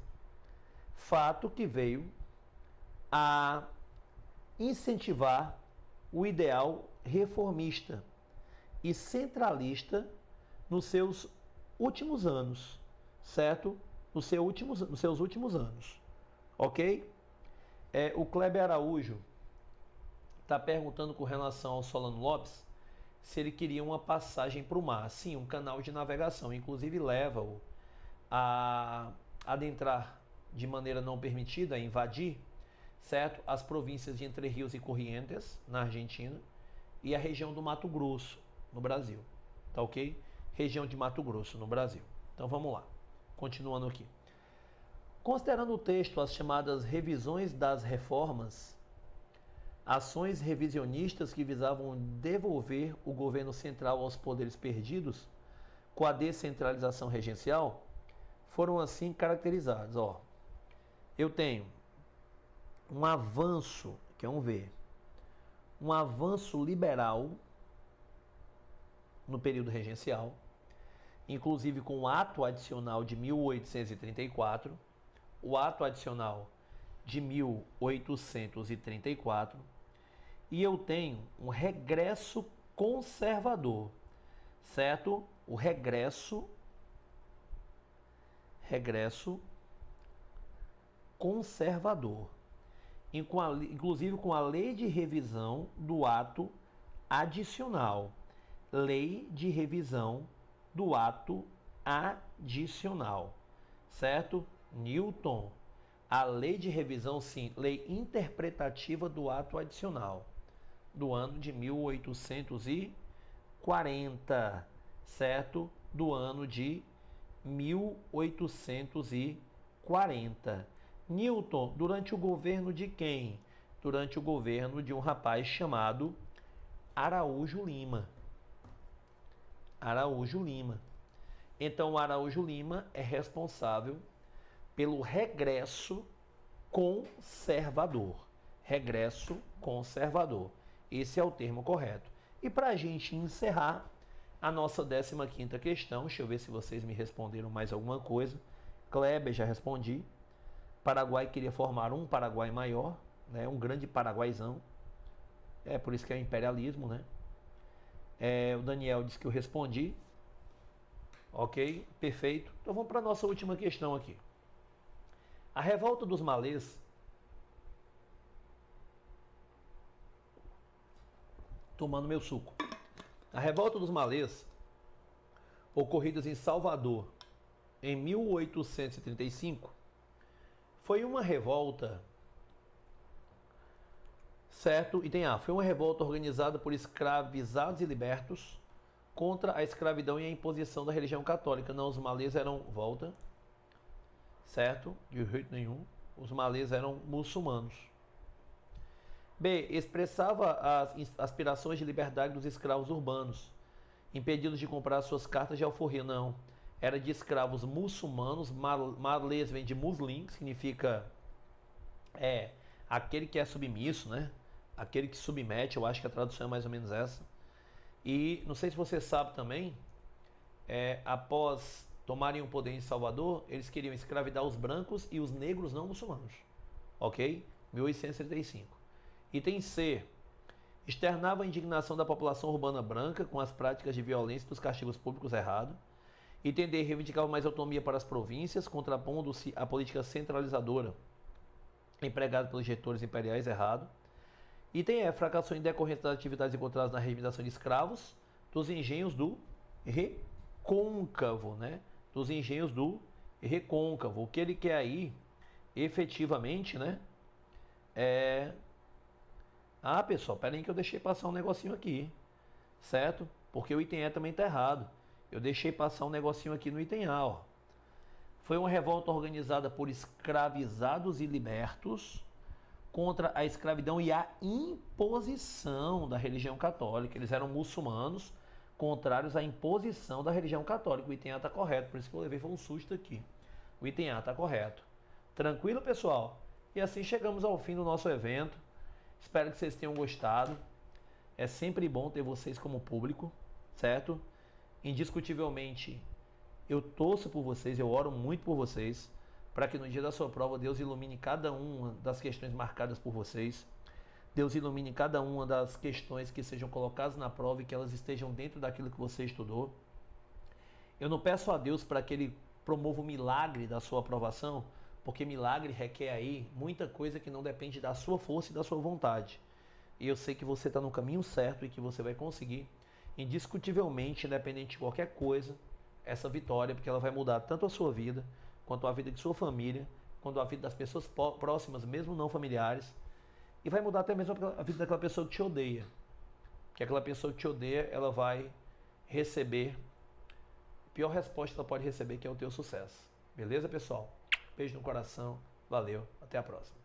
fato que veio a incentivar o ideal reformista e centralista nos seus últimos anos, certo? Nos seus últimos anos, ok? O Kleber Araújo está perguntando com relação ao Solano Lopes se ele queria uma passagem para o mar. Sim, um canal de navegação, inclusive leva-o a adentrar de maneira não permitida, a invadir, certo? As províncias de Entre Rios e Corrientes, na Argentina, e a região do Mato Grosso, no Brasil, tá ok? Região de Mato Grosso, no Brasil. Então vamos lá, continuando aqui. Considerando o texto as chamadas revisões das reformas, ações revisionistas que visavam devolver o governo central aos poderes perdidos com a descentralização regencial, foram assim caracterizados. Eu tenho um avanço, que é um V, um avanço liberal no período regencial, inclusive com o ato adicional de 1834, o ato adicional de 1834, e eu tenho um regresso conservador, certo? O regresso conservador, inclusive com a lei de revisão do ato adicional. Lei de revisão do ato adicional, certo? Newton, a lei de revisão, sim, lei interpretativa do ato adicional, do ano de 1840, certo? Do ano de 1840. Newton, durante o governo de quem? Durante o governo de um rapaz chamado Araújo Lima. Araújo Lima. Então, o Araújo Lima é responsável pelo regresso conservador. Regresso conservador. Esse é o termo correto. E para a gente encerrar a nossa 15ª questão, deixa eu ver se vocês me responderam mais alguma coisa. Kleber, já respondi. Paraguai queria formar um Paraguai maior, né? Um grande Paraguaizão. É por isso que é o imperialismo, né? O Daniel disse que eu respondi. Ok, perfeito. Então vamos para a nossa última questão aqui. A revolta dos malês tomando meu suco. A revolta dos malês, ocorridas em Salvador em 1835, foi uma revolta, certo? E tem foi uma revolta organizada por escravizados e libertos contra a escravidão e a imposição da religião católica. Não, os malês eram, volta, certo? De jeito nenhum. Os malês eram muçulmanos. B. Expressava as aspirações de liberdade dos escravos urbanos, impedidos de comprar suas cartas de alforria. Não. Era de escravos muçulmanos. Malês vem de muslim, que significa aquele que é submisso, né? Aquele que submete. Eu acho que a tradução é mais ou menos essa. E não sei se você sabe também, após tomarem o poder em Salvador, eles queriam escravidar os brancos e os negros não muçulmanos. Ok? 1835. Item C. Externava a indignação da população urbana branca com as práticas de violência e dos castigos públicos errados. Item D. Reivindicava mais autonomia para as províncias, contrapondo-se à política centralizadora empregada pelos gestores imperiais errado. Item E. Fracassou em decorrência das atividades encontradas na regiminação de escravos dos engenhos do Recôncavo, né? Dos engenhos do Recôncavo. O que ele quer aí, efetivamente, né? Pessoal, pera aí que eu deixei passar um negocinho aqui, certo? Porque o item E também está errado. Eu deixei passar um negocinho aqui no item A, ó. Foi uma revolta organizada por escravizados e libertos contra a escravidão e a imposição da religião católica. Eles eram muçulmanos contrários à imposição da religião católica. O item A está correto, por isso que eu levei foi um susto aqui. O item A está correto. Tranquilo, pessoal? E assim chegamos ao fim do nosso evento. Espero que vocês tenham gostado. É sempre bom ter vocês como público, certo? Indiscutivelmente, eu torço por vocês, eu oro muito por vocês, para que no dia da sua prova Deus ilumine cada uma das questões marcadas por vocês. Deus ilumine cada uma das questões que sejam colocadas na prova e que elas estejam dentro daquilo que você estudou. Eu não peço a Deus para que Ele promova o milagre da sua aprovação, porque milagre requer aí muita coisa que não depende da sua força e da sua vontade. E eu sei que você está no caminho certo e que você vai conseguir, indiscutivelmente, independente de qualquer coisa, essa vitória, porque ela vai mudar tanto a sua vida, quanto a vida de sua família, quanto a vida das pessoas próximas, mesmo não familiares, e vai mudar até mesmo a vida daquela pessoa que te odeia. Porque aquela pessoa que te odeia, ela vai receber a pior resposta que ela pode receber, que é o teu sucesso. Beleza, pessoal? Beijo no coração, valeu, até a próxima.